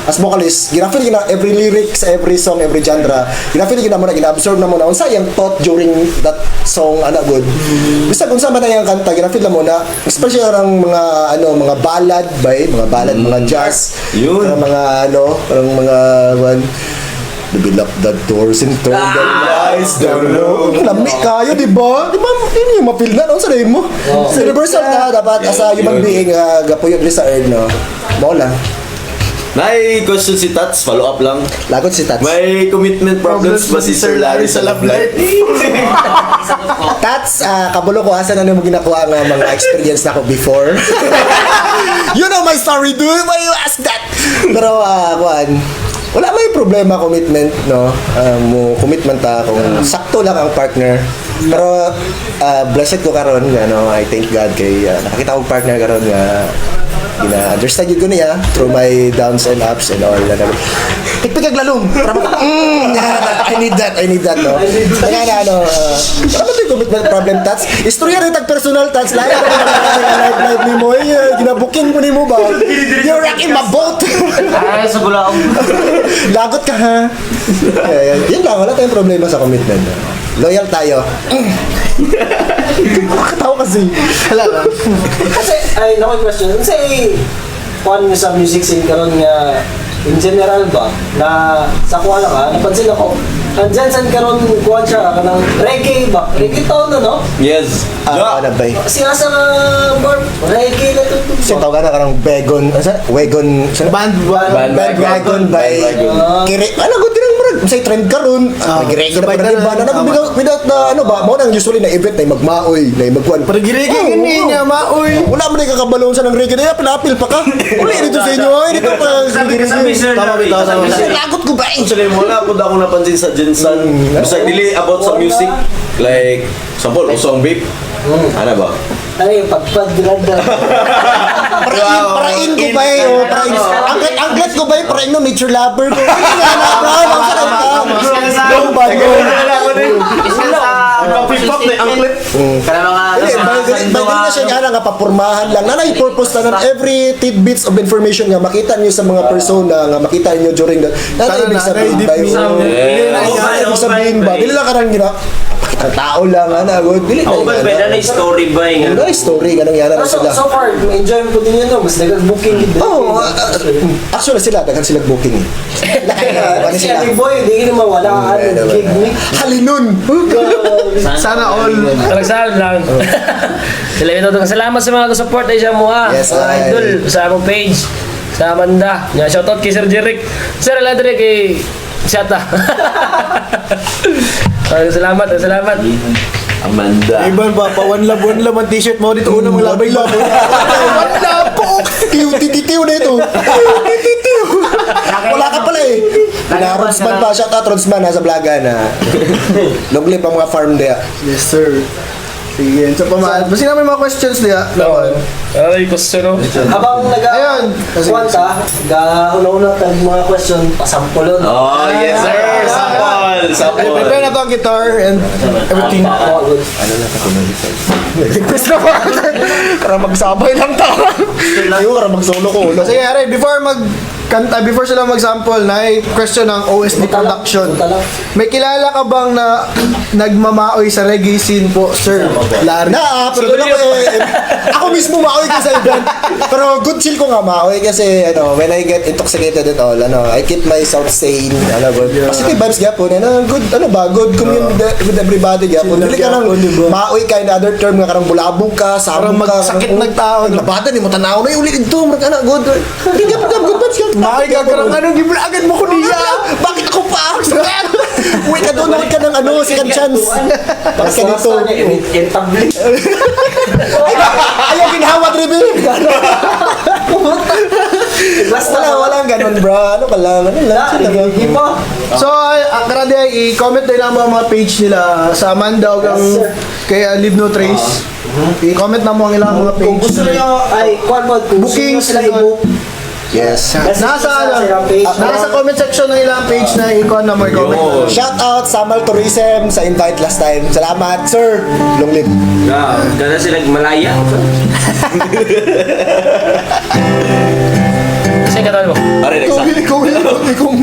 as vocalist, ginafeel gina every lyric sa every song, every genre. Ginafeel gina mo na gina-absorb na mo na unsa yung thought during that song ana good. Bisa kung sa man yung kanta ginafeel na mo na especially ang mga mga ballad mga ballad, mga jazz. Yun. Mga parang mga one Build up the doors and turn the lights down low. Lami kayo, di ba? Di ba? Hindi yung mapil na, no? Sanayin mo. Sa universal na, dapat as a human being, gapuyo rin sa earth, no? Mo lang. May question si Tats, follow up lang. Lagot si Tats. May commitment problems ba si Sir Larry sa love life? Tats, kabulo ko, asan mo ginakuha nga mga experience na ko before? You know my story, dude. Why you ask that? Pero, wala may problema commitment, no? Commitment kung sakto lang ang partner. Pero blessed ko karon I thank God kay nakakita kong partner karon nga gina-understand yun ko niya through my downs and ups and all. Tikpikag lalong. I need that, no? Kaya para ba ito yung commitment problem, Tats? Istorya rin personal, Tats. Lahat live ni mo. Ginabuking ko ni mo ba? You're rocking my boat. Ay, sa bulaong. Lagot ka, ha? Yan lang, wala tayong problema sa commitment. Loyal tayo. Makatawa kasi. Wala lang. Kasi, ay, naku question. Kasi, paano nyo sa music scene karon nga, in general ba, na sa kuha lang napansin ako, andyan saan karon kuha siya, kanang reggae ba? Reggae tone na, no? Yes. Ano ba eh? Siya sa bar, reggae na ito. Kasi tawag na karang Wagon, Bandwagon by Kiri. Ano ko tinang murag, masay trend karon. Reggae na pa rin ba? Without na mo nang usually na event na magmaoy, na magkuhan. Pero reggae gini niya, maoy. Wala mo na kakabalong sa ng reggae na pinapil pa ka. Uli dito sa inyo, dito pa. Tama. Lagot ko ba eh? Actually, wala po ako napansin sa Jensan. Basta dili about sa music. Like, sample, song vape. Ano ba? Ay, pagpadrada. Parain ko ba eh? Anglet ko ba eh? Parain no, nature lover ko. Ano nga na, bro? Ang sarap ka. Yung bago. Pag-pop na ang clip. Kaya mga Bagay na siya nga papurmahan lang. Nanay purpose na every tidbits of information nga makita niyo sa mga persona nga makita niyo during that. Nanay ibig sabihin ba yun? Nanay ibig sabihin ba? Dili lang karang gina. Tao lang, good. Dili na ako ba pwede na story ba yung ano story, ganang yana na sila. So far, enjoy mo po din yun, no? Mas nag-booking din. Oo, actually sila, daghan sila booking eh. Ano Kasi sila? ano boy, hindi ka mawala gig ni. Halinon! Sana all. Talagsaan lang. Salamat sa mga support ay siya mo Yes, mga idol sa among page sa Amanda. Shoutout kay Sir Jeric. Sir Ladre kay Shata. Salamat. Amanda. Iban ba, pa one love ang t-shirt mo dito unang malabay love. One love po! Tiw na ito. Tiw. Wala ka pala eh. Rodsman pa, shoutout Rodsman nasa Blaga na. Long live ang mga farm dia. Yes, sir. Sige, so basi namin mga questions niya. Ay, question. Habang Ayun. nag-kwanta, una-una tag mga question, pasampulon. Oh, yes sir. Sample. Prepare na to ang guitar and everything. Request na ba? Karang magsabay lang tao. Ayaw, karang magsolo ko. Sige, Aray, before sila mag-sample, question ng OSD production. May kilala ka bang na nagmamaoy sa reggae scene po, sir? Larry. Pero doon ako mismo maoy ka sa event. Pero good chill ko nga maoy kasi when I get intoxicated and all, I keep myself sane, good. Positive vibes gyapon, good, good commune with everybody gyapon. Dili ka nang maoy ka in other term nga karang bulabog ka, sabog ka, magsakit nagtaon. Labada ni mo tanaw na uli dito, mga good. Hindi good vibes gyapon. Maoy ka karang anong gibulagan mo ko niya. Bakit ako pa? Uy, ka doon ka ng second chance. Bakit ka dito? Intabli. Ayaw ginhawat rin eh. Walang ganun bro. Ano ka lang? Hindi pa. So, karadi ay i-comment din ang mga page nila sa Amanda o kay Live No Trace. I-comment na mo ang ilang mga page. Kung gusto nyo, ay, kung Bookings, sila i-book, Yes. Nasa comment section ng ilang page na ikaw na may comment. Shout out Samal Tourism sa invite last time. Salamat, sir. Long live. Gana sila Malaya. Kasi katawan mo. Are, next up.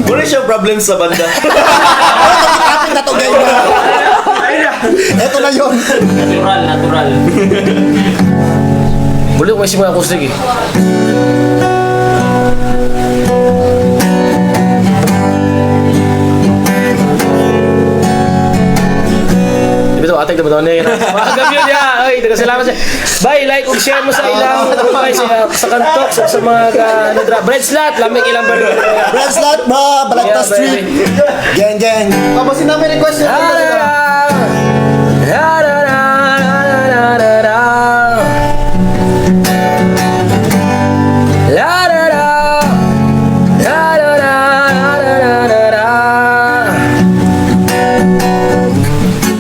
Muna siya problem sa banda. Kapit na to, guys. Ito na yun. Natural. Boleh ko may mga akustik eh. Dito atek dapat na yan. Magam yun ya. Ay, salamat sa. Bye, like ug share mo sa ilang bye sa kantok sa mga nadra. Bread slot, lamig ilang bar. Bread slot, bro. Balagta Street. Gang. Tapos namin request nyo.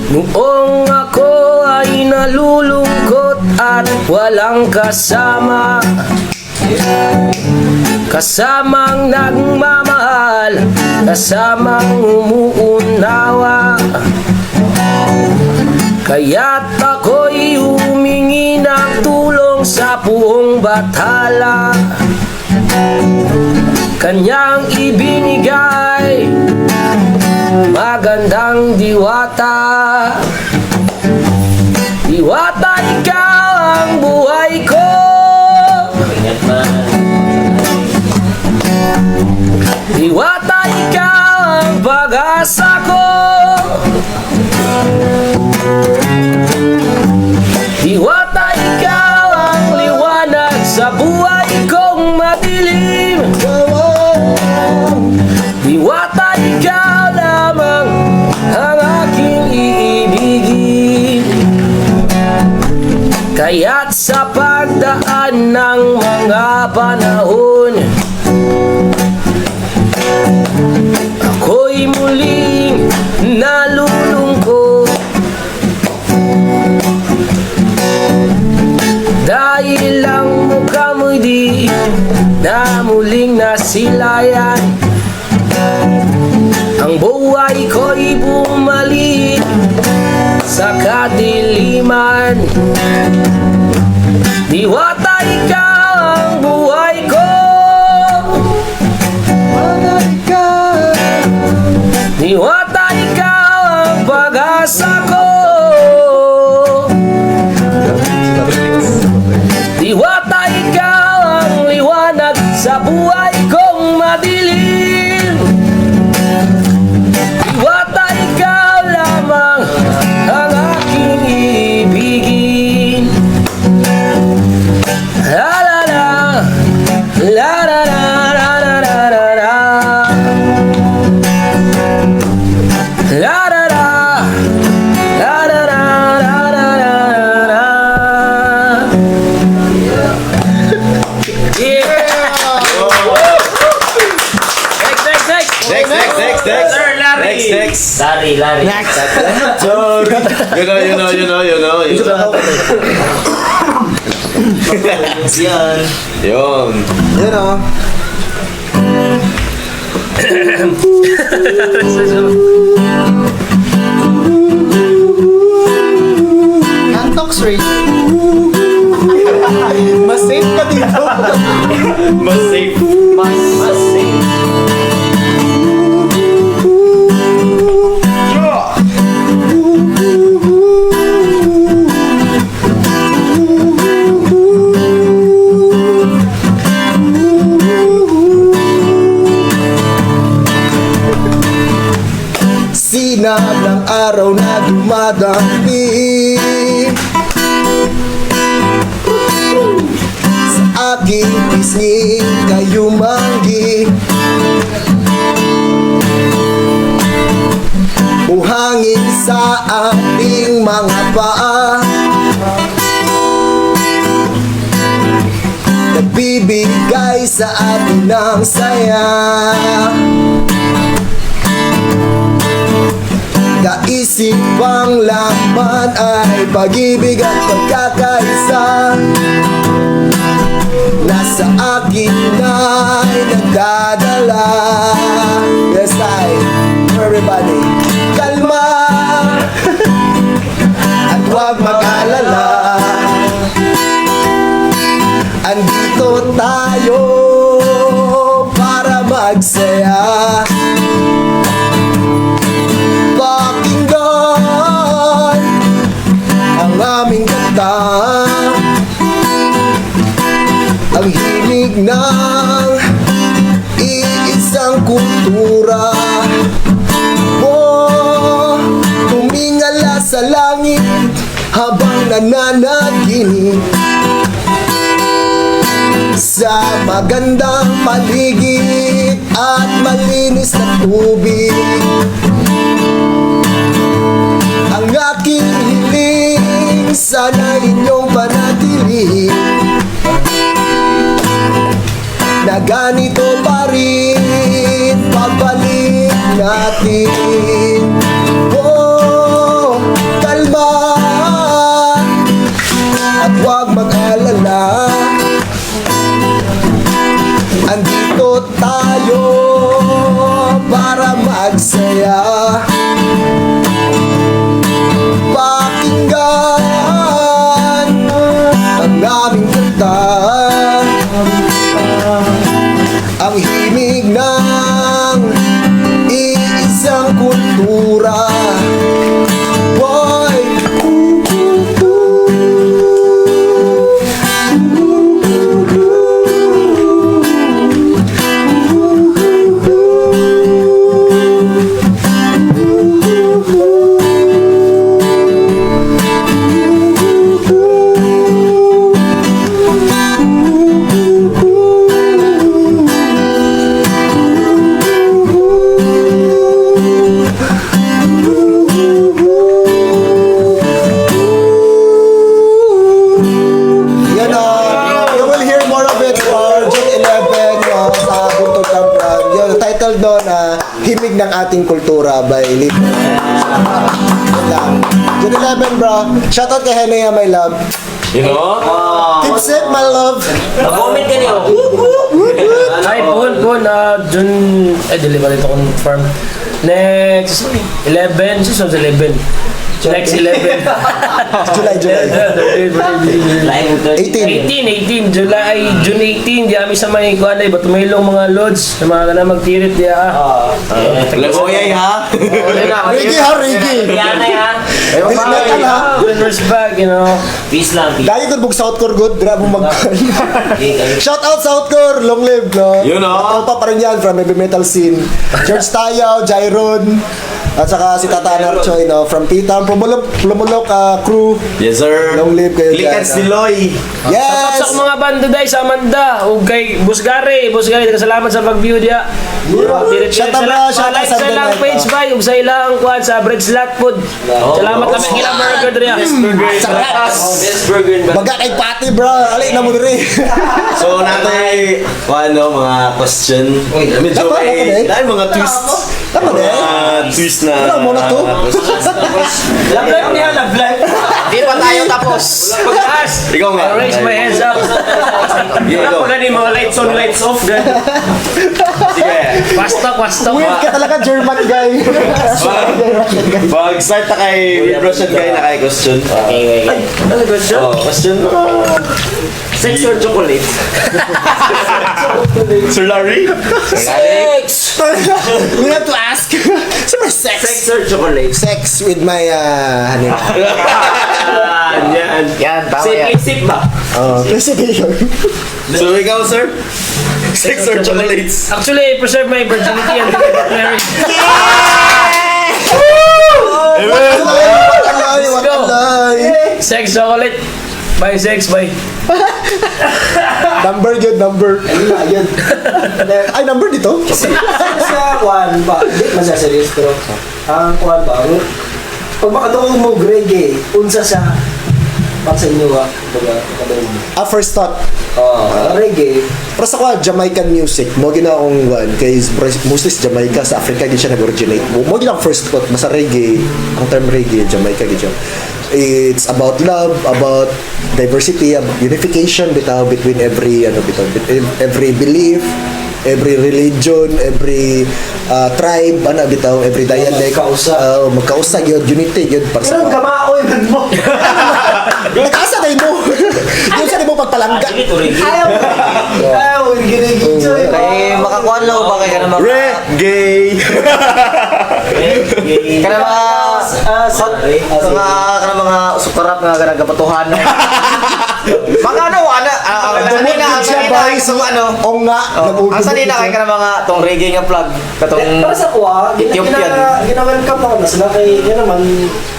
Noong ako ay nalulungkot at walang kasama, kasamang nagmamahal, kasamang umuunawa, kaya't ako'y humingi ng tulong sa buong bathala. Kanyang ibinigay magandang diwata. Diwata, ikaw ang buhay ko. Diwata, ikaw ang pag-asa ko. Diwata, ikaw ang liwanag sa buhay kong madilim. Diwata, ikaw lamang ang aking iibigin. Kaya't sa pagdaan ng mga panahon, ako'y muling nalulungkot. Dahil ang mukha mo'y di na muling nasilayan, ang buhay ko'y bumalik sa kadiliman. Diwata, ikaw ang buhay ko. Diwata, ikaw ang pag-asa ko. Diwata, ikaw ang liwanag sa buhay kong madilim. Diwata, ikaw lamang ang aking ibigin. La la la, la la la la la la la la. La la la, la la la la la la la. Yeah. Next. Sir Larry. Next. Larry. You know. Yan. Yun. Yun o. Antok straight. Mas safe ka dito. Mas safe. Mas safe. Sinag ng araw na dumadami sa aking pisngi kayo manggi. Buhangin sa ating mga paa, nagbibigay sa atin ng saya. Kaisipang laman ay pag-ibig at pagkakaisa. Nasa sa akin ay nagdadala. Yes, everybody, kalma at huwag mag-alala. Andito tayo para magsaya. Pakinggan ang aming kanta, ang himig ng iisang kultura. Oh, tumingala sa langit habang nananaginip sa magandang paligid at malinis na tubig. Ang aking hiling, sana inyong panatilihin na ganito pa rin pagbalik natin. Oh, kalma at huwag mag-alala. Andito tayo para magsaya. Pakinggan ang aming kanta, ang himig ng iisang kultura. Boy, yan you will hear more of it for June 11 sa Buntog Kamprang. Yung title doon, Himig ng Ating Kultura by Lip. June 11, bro. Shoutout kay Henea, my love. You know? Keep safe, my love. Nag-comment ka niyo. Ay, pun, June, dili ba dito confirm? Next 11, susunod sa 11. Next 11. July. 18. June 18, di kami sa may kuhan ay batumilong mga lods, na mga na magtirit diya. Lagoyay ha? Reggae ha, reggae. Yan na yan. Metal ha. Winners bag, you know. Peace lang. Dahil kung bug South Core good, grab mo mag Shout out South Core, long live, no? You know? Tropa pa rin yan from heavy metal scene. George Tayaw, Jairon, at saka si Tata Narchoy, no? From P-Town, Plumulok crew. Yes, sir. Long live kayo dyan. Likans ni Loy. Yes! Sa mga banda dahil sa Amanda, o kay Busgari, salamat sa pag-view diya. Shout out na, shout out sa sa ilang Sunday page night, ba, yung sa ilang kuhan sa Bread Slat Food. Salamat kami kila burger diya. Best burger ba? Baga kay Pati, bro. Ali na mo diri. So, natay, mga question. Medyo Tama, may, tama, dahil mga twist. Tama din. Twist na. Ano mo na to? Love life niya, love life. Di pa tayo tapos. Pagtaas. Ikaw nga. I raise my hands up. Ikaw. Wala ni mga lights on, lights off. Sige. Pastok. Weird ka talaga, German guy. Pag-start na kay Russian guy na kay question. Okay. Ano question? Question. Sex or chocolate? Sir Larry? Sex! We have to ask. Super sex. Sex or chocolate? Sex with my honey. Yan, tama yan. Sip ba? Kasi yun. So, ikaw, sir? Sex or chocolates? Actually, I preserve my virginity and married. Let's go. Sex, chocolate. Bye, sex, bye. Number yun, number. Ayun. Ay, number dito? Sa kuhan ba, hindi masaserious pero ang kuhan ba, pag makatungkol mo reggae, unsa siya para sa inyo First thought, reggae. para sa ko, Jamaican music, mo gina akong one, kay mostly sa Jamaica, sa Africa, di siya nag-originate. Mo gina akong first thought, masa reggae, ang term reggae, Jamaica, di siya. It's about love, about diversity, unification bitaw between every every belief, every religion, every tribe, bitaw, every dialect, magkausag yun, unity yun para sa Pero kamaoy man mo. nagkasa na mo. Yun sa mo pagpalangga. Ayaw, ginigidyo. Kay makakuan lang ba kay kana mga Reggae! kana mga sukarap nga kana kapatuhan. Mga ano Dumit ang siya sanina ba? itong ano. O nga, Ang sanina kay kana mga tong reggae nga plug katong Para sa kuha, Ethiopian. gina-welcome ako na sila kay yun naman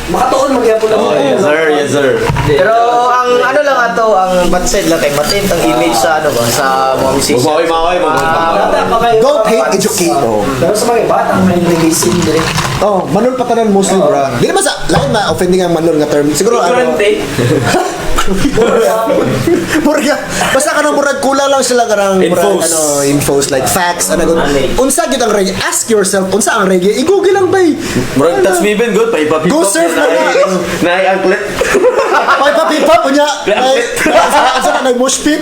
makatuon magyapon ako. Yes sir, yes sir. Pero ang ano lang ato, ang bad side lang kay matint ang image sa ano ba sa mga musician. Makoy. Bata pa kayo. Don't hate, educate. Pero sa mga bata, may reggae scene dire. Oh, manol patanan mostly, bra. Di naman sa, lain na offending ang manol nga term. Siguro, murag, basta ka na murag kula lang sila karang murag, Infos. infos like facts, unsa gyud ang reggae? Ask yourself, unsa ang reggae? I-google lang bay. Murag touch me ben good, paipapipap. Go surf na nga. Nai-anklet. Pay papipa punya. Asa na mosh pit?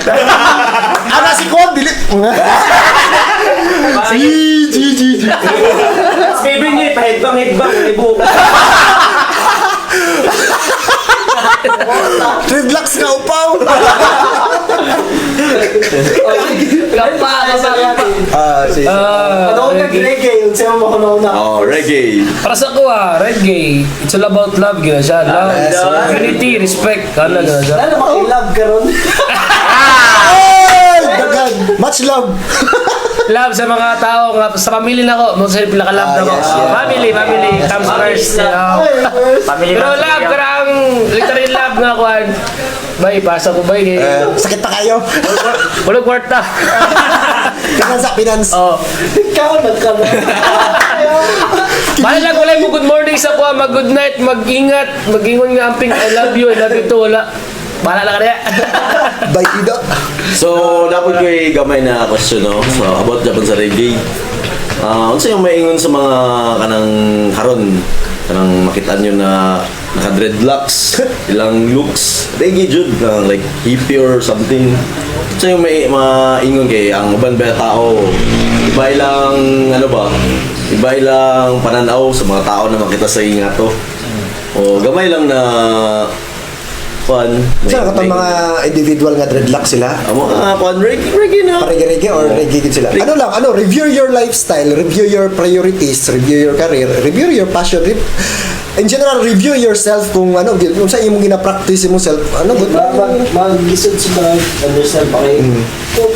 Ana si Kon dili. G. Baby niya, pahidbang, ibu. Dreadlocks ka upaw. Sige. Ano ang reggae? Yung siya mo ko na. Oh, reggae. Para sa ko reggae, it's all about love, gina siya. Love, unity, respect, kana gina siya. Lalo makilab ka ron. Ay, dagan. Much love. Love sa mga tao, sa family na ko, mo sa pinaka-love na ko. Family comes first, you know. Pero love, karang literal love nga ko. Bay, pasa ko bay. Sakit pa kayo. Walang kwarta. Finance. Oh. Ikaw nagkala. Mahal lang wala mo good morning sa kuha, mag-good night, mag-ingat, mag-ingon nga amping, I love you to, wala. Bahala lang kaya. Bye, Ida. So, dapat ko gamay na question, no? So, about Japan sa reggae. Unsa yung maingon sa mga kanang karon? Kanang makita nyo na naka-dreadlocks, ilang looks, reggae jud, like hippie or something. So yung may maingon kay ang uban ba tao, iba ilang ano ba? Iba ilang pananaw sa mga tao na makita sa ingato. O gamay lang na fun. Saan ka mga individual nga dreadlocks sila? Mga fun reggae na. Reggae or reggae din sila. Review your lifestyle, review your priorities, review your career, review your passion. In general, review yourself kung kung saan imong gina-practice mo self. Good? Mag-gisod sa understand pa kayo.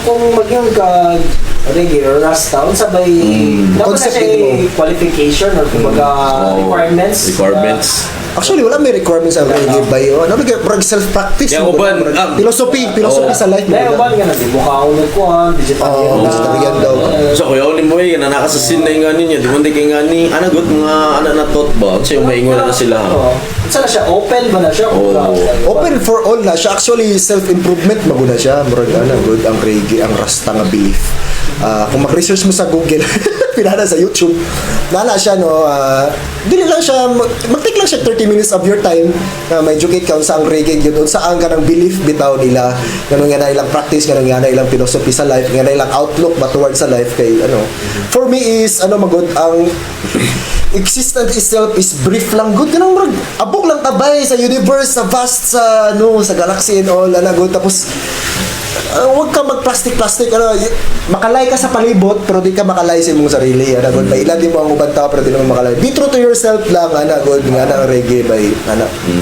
Kung mag-yung ka reggae or rasta, sabay dapat na Concept siya din qualification or kumbaga requirements. Actually, wala may requirements ang reggae by parang self-practice. Yung uban, philosophy sa life mo. Dahil uban ka na, di mo ka unod ko digital yan na. digital yan daw. So kuya ni mo na nakasasin na yung ani niya, di mo di kay ngani, gut mga anak na tot ba? So yung maingon na sila. Saan na siya? Open ba na siya? Open for all na siya. Actually, self-improvement maguna siya. Murag good ang reggae, ang rasta nga belief. Kung mag-research mo sa Google, pinana sa YouTube, nala siya, dili lang siya, mag-take lang siya 30 minutes of your time na ma-educate ka sa ang reggae yun, saan ka ng belief bitaw nila, ganun nga na ilang practice, ganun nga na ilang philosophy sa life, nga na ilang outlook ba towards sa life kay, for me is, magod, ang existence itself is brief lang good ganun murag abog lang tabay sa universe sa vast sa sa galaxy and all good tapos huwag ka mag-plastic makalay ka sa palibot pero di ka makalay sa imong sarili good may ilan din mo ang ubang tao pero di naman makalay be true to yourself lang good nga na reggae by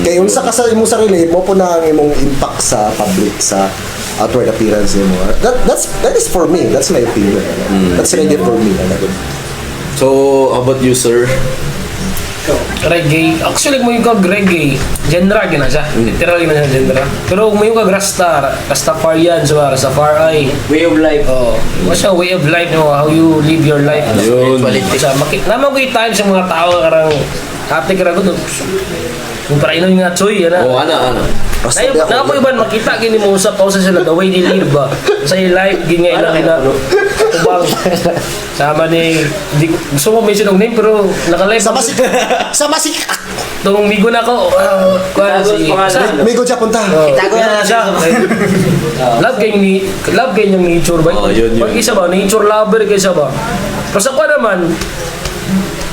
kaya unsa ka sa imong sarili mo po na ang imong impact sa public sa outward appearance mo that is for me that's my opinion that's reggae for me good. So, how about you, sir? reggae. Actually, mo yung kag reggae, genre gina siya. Literal gina siya genre. Pero mo yung kag Rastafarian, so Rastafari. Way of life. Oh, what's your way of life, no? How you live your life. Yun. Sa naman ko yung time sa mga tao karang ate kara ko kung para inon nga choy yan. Oh, ana. Ay, na po iban makita gini mo usap pa sila the way they live ba. Sa yung life gingay na kina. Ubang sama ni gusto mo mention ng name pero naka-live Sa masik. tong migo na ko. Kuan si May go siya punta. Itago na siya. Love kay yung nature ba? Oh, yun. Pag isa ba nature lover kay isa ba? Pero sa kuan naman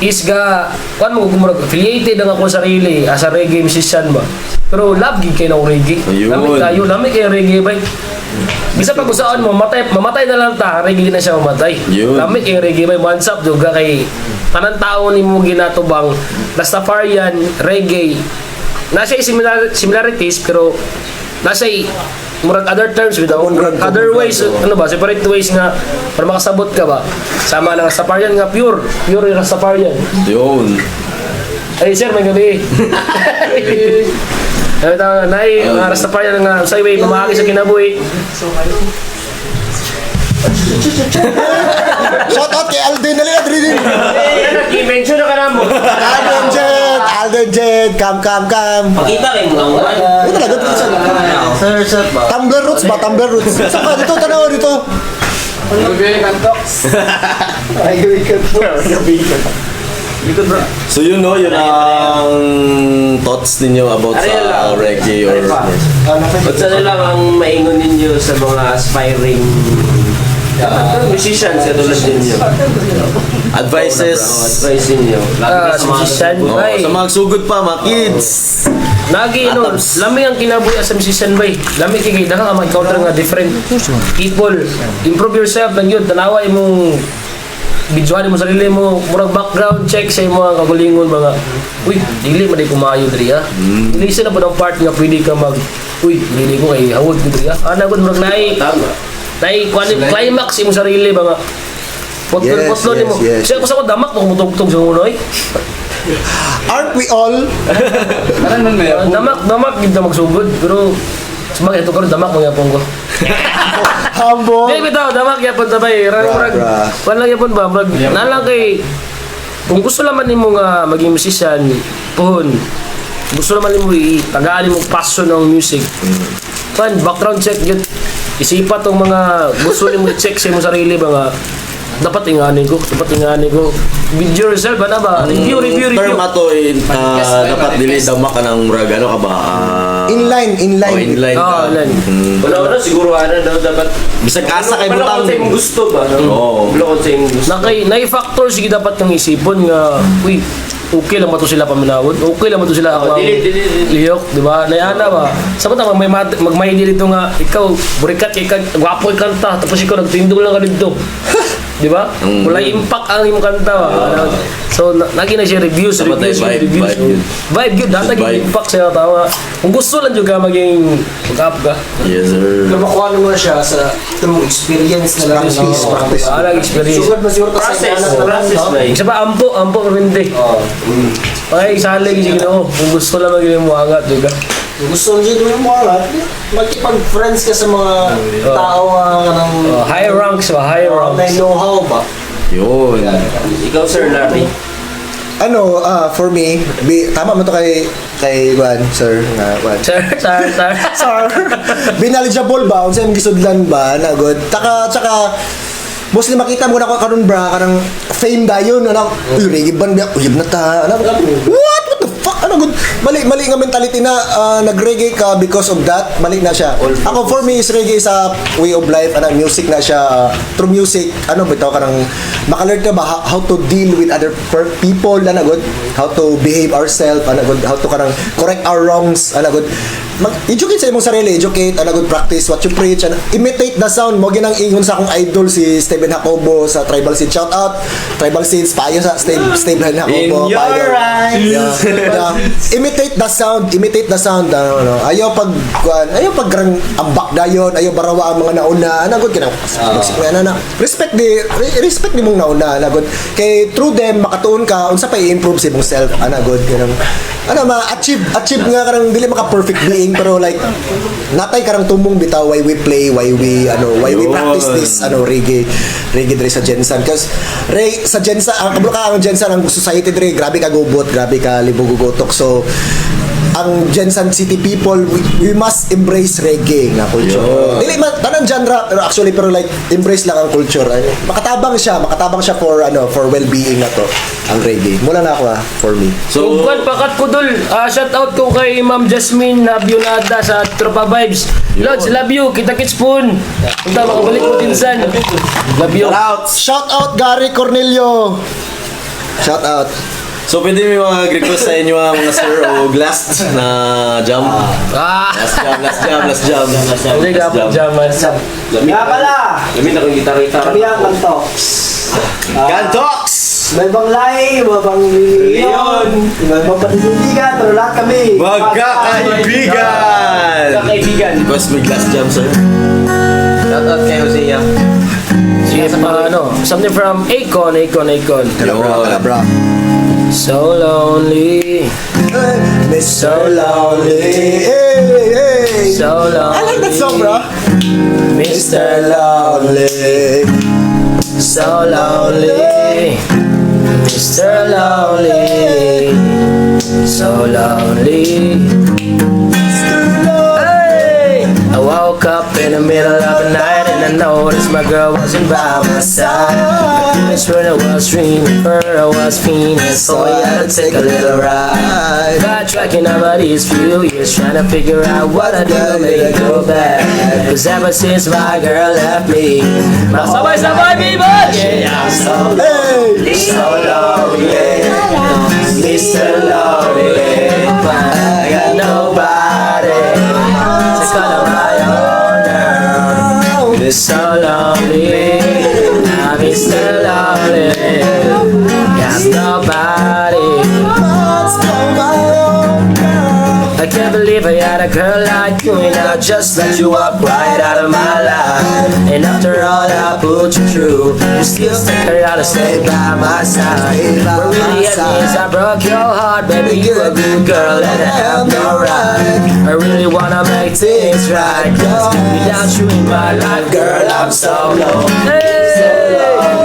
is kuan mo gumurag affiliated ang ako sarili as a reggae musician ba. Pero love gid kay na reggae. Ayun. Nami kay reggae ba? Bisa pag usaan mo mamatay na lang ta, reggae na siya mamatay. Yun. Lami kay reggae ba once up juga kay tanan tao nimo ginatubang Rastafarian reggae. Nasa similarities pero nasa murag other terms with other ways ano ba separate ways nga para makasabot ka ba sama ng Rastafarian nga pure Rastafarian. Yun. Ay sir, may gabi. Ay ta nay Rastafarian nga sa way pamahagi sa kinabuhi. Shout out kay Alden na din. I-mention na ka na mo. Alden Jet, come. Pakita kay mga uwan. Ito talaga dito sa Sir ba? Tumblr Roots. Saka dito, tanaw dito. So yun no, yun ang thoughts ninyo about sa reggae or Ba't sana lang ang maingon ninyo sa mga aspiring musicians katulad ninyo? advices. Advice ninyo. Musician Oh, bay. sa mga sugod pa, mga kids. Lagi no, lami ang kinabuhi sa musician bay. Lami kay daka ka ma-encounter nga different people. Improve yourself lang yun. Tanawa imong bidyohan mo sarili mo, murag background check sa mga kagulingon mga uy, dili man di kumayo diri ah. Dili sila po ng part nga pwede ka uy, dili ko kay hawod ko diri ah. Ana gud murag nai climax imong sarili mga potlon nimo. Siya ko sa damak mo mutugtog sa unoy. Aren't we all? Damak gid na magsugod pero sumagay ito karon damak mo yapon ko. Humble. Di bitaw damak yapon tabay. Wala yapon ba mag nalang kay kung gusto naman nimo nga maging musician, puhon. Gusto naman nimo tagaan mo passion ng music. Background check yun. Isipa tong mga gusto nimo i-check sa imong sarili ba nga dapat ingani ko. With yourself, ano ba? Review. Term ato, dapat dili damak ka ng murag, ano ka ba? Inline. Oh, inline ka. inline. Wala siguro daw dapat Bisag asa kay Wala butang. ko sa imong gusto ba? Oo. Wala ko sa imong gusto. Nai-factor sige dapat kang isipon nga, uy, okay lang ba to sila paminawod? Okay lang ba to sila ako? Dili. Lihok, di ba? Nayana ba? Sabat ang magmay dito nga, ikaw, burikat, gwapo kanta, tapos ikaw nagtindog lang ka dito. Di ba? Wala impact ang imong kanta ba? So, lagi na siya reviews. Vibe yun. Vibe yun, data Vibe. impact siya, tama. Kung gusto lang juga maging mag-up ka. Yes, sir. Makuha mo na siya sa through experience na lang. Practice. Alang experience. Sugod na siguro Process ba? Isa pa, ampo rin din. Okay, salig sige na kung gusto lang maging muangat, juga. Kung gusto mo dito mo mga makipag-friends ka sa mga tao ng High ranks ba? High ranks. may know-how ba? Yun. Ikaw Sir Larry. For me, tama mo to kay Juan, sir, nga Juan. Sir. Be knowledgeable ba? Unsa imong gisudlan ba? Na good. Tsaka mostly makita mo na ko karon bra kanang fame dayon ano. Uy, reggae band ba? Uy, na ta. Ano? What the fuck? Ano good? Mali nga mentality na nag-reggae ka because of that. Mali na siya. Ako for me is reggae is a way of life, music na siya. Through music, bitaw ka nang maka-learn ka ba how to deal with other people, good? How to behave ourselves, good? How to karang correct our wrongs, good? mag-educate sa imong sarili, educate, and good practice what you preach, and imitate the sound. Mo ginang ingon sa akong idol si Stephen Jacobo sa Tribal Scene. Shout out Tribal Scenes, payo sa Stephen Jacobo. In your payo. eyes. Yeah. Imitate the sound, ano. Ayaw pag grang ambak dayon, ayaw barawa ang mga nauna. Anagod kinang respect di mong nauna, anagod. Kay through them makatuon ka unsa pa i-improve sa imong self, anagod kinang ma-achieve nga karang dili maka perfect being pero like natay karang tumong bitaw why we play, why we practice this reggae dre sa Jensan cause sa Jensan ang Jensan ang society dre grabe ka gubot, grabe ka libugugotok. So ang Jensan City people, we must embrace reggae nga culture. Dili man tanang genre pero like embrace lang ang culture. Makatabang siya for well-being na to ang reggae. Mula na ako for me. So, kung pakat ko dul, shout out ko kay Ma'am Jasmine Nabionada sa Tropa Vibes. Lods, love you. Kita-kits spoon. Punta, makabalik mo tinsan. Love you. Shout out Gary Cornelio. Shout out. So pwede may mga request sa inyo mga sir o last na jam. Last jam. Hindi ka po jaman. Nga pala! Lamin na kong gitar-gitar. Kami ang Kantox. Kantox! May bang lay, may bang leon, may bang paninindigan, pero lahat kami. Magkakaibigan! Request may last jam, sir. Shout out kay Hosea. Sige, something from Akon. Kalabra. So lonely, So lonely. Hey. so lonely. I like that song, bro. Mr. Lonely. So lonely, Mr. Lonely, so lonely. Hey! I woke up in the middle of the night and I noticed my girl wasn't by my side. I swear I was dreaming her, I was fiending, so I had to take a little ride. Backtracking over these few years, trying to figure out what I do to make it go back. Cause ever since my girl left me, my sabay-sabay people! Yeah, I'm so lonely, so lonely, Mr. Lonely. I got nobody to call my own now. It's so lonely, I'm Mr. Lonely. Got nobody. I can't believe I had a girl like you, and I just let you walk right out of my life. And after all I put you through, you still stick around and stay by my side. What really hurt me is I broke your heart, baby. You a good girl and I have no right. I really wanna make things right, cause without you in my life, girl, I'm so low. Hey,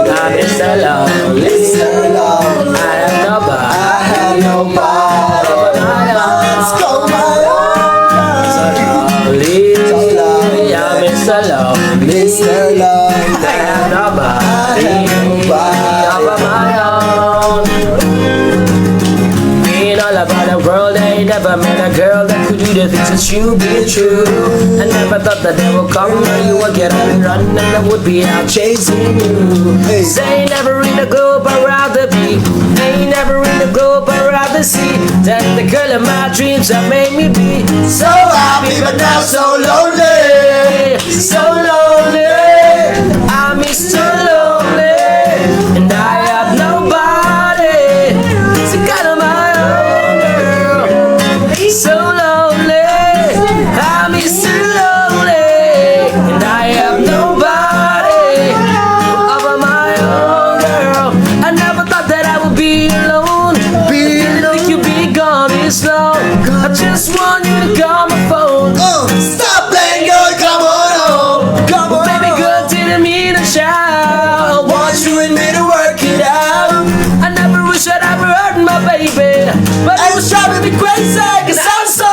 I'm Mr. Lonely. I have nobody. Let's go, my Lonely, I'm Mr. Lonely. Mr. Lonely. I have nobody of my own. Being all about the world, I ain't never met a girl that could do the things that you be true. I never thought that they would come and you would get up and run and I would be out chasing you. Hey. Say never in the globe I'd rather be. Ain't never in the globe I'd rather see than the girl of my dreams that made me be so happy but now so lonely. So lonely, I miss so lonely, and I have nobody to call my own girl. So lonely, I miss so lonely, and I have nobody of my own girl. I never thought that I would be alone. Didn't think you'd be gone this long. I just want you to call my phone. Stop playing, girl, come on home. Come on. Baby girl didn't mean to shout. I want you and me to work it out. I never wish I'd ever hurt my baby, but it was driving me crazy, cause I'm so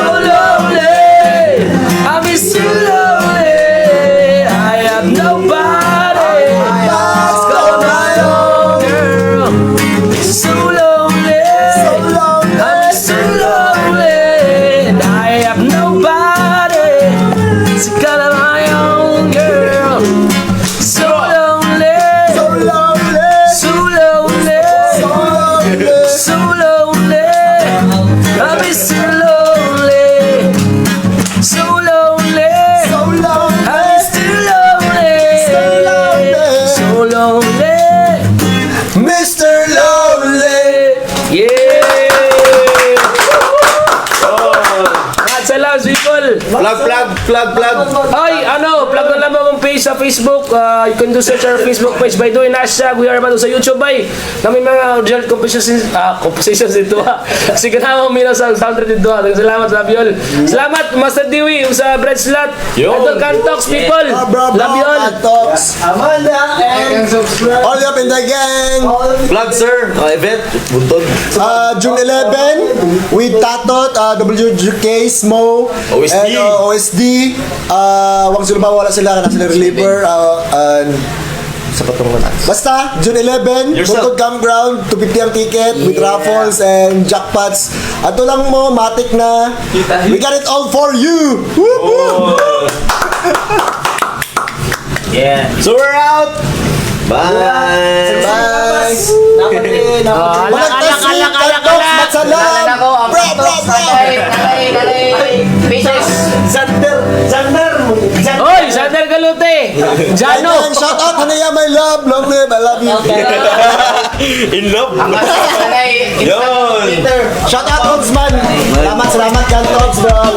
lonely. I miss you lonely. I have nobody. Let's go my own girl. So lonely. I'm so lonely, and I have nobody to call my own girl. So lonely, so lonely, so lonely. I miss you lonely. Plug. Ay, plug na lang ang page sa Facebook. You can do search our Facebook page by doing hashtag We Are Bado sa YouTube ay na may mga original compositions dito Sige na mo mira sa soundtrack dito Salamat love you all. Salamat Master Dewey sa bread slot. Idol Cantox people. Love you all. Talks. Amanda and All up in the gang. Plug, sir. Event. Buntod. June 11 with Tatot, WJK, Smo, OSD. and OSD. Wag sila wala sila kasi sila reliever. Sa patungan. Basta, June 11, Yourself. Buntod Campground, 250 ang ticket with raffles and jackpots. Ato lang mo, matik na. We got it all for you! Whoop, whoop. Yeah. So we're out. Bye. Bye! Alak. Matsalam! Ako, ang Bra, bra, bra! Pieces. Zander. Oy, Sander Galute. Jano. Ayan, shout out na niya, my love! Long live, I love you! In love. Sanay. Yun. Shout out, Odsman! Salamat, Cantox, bro!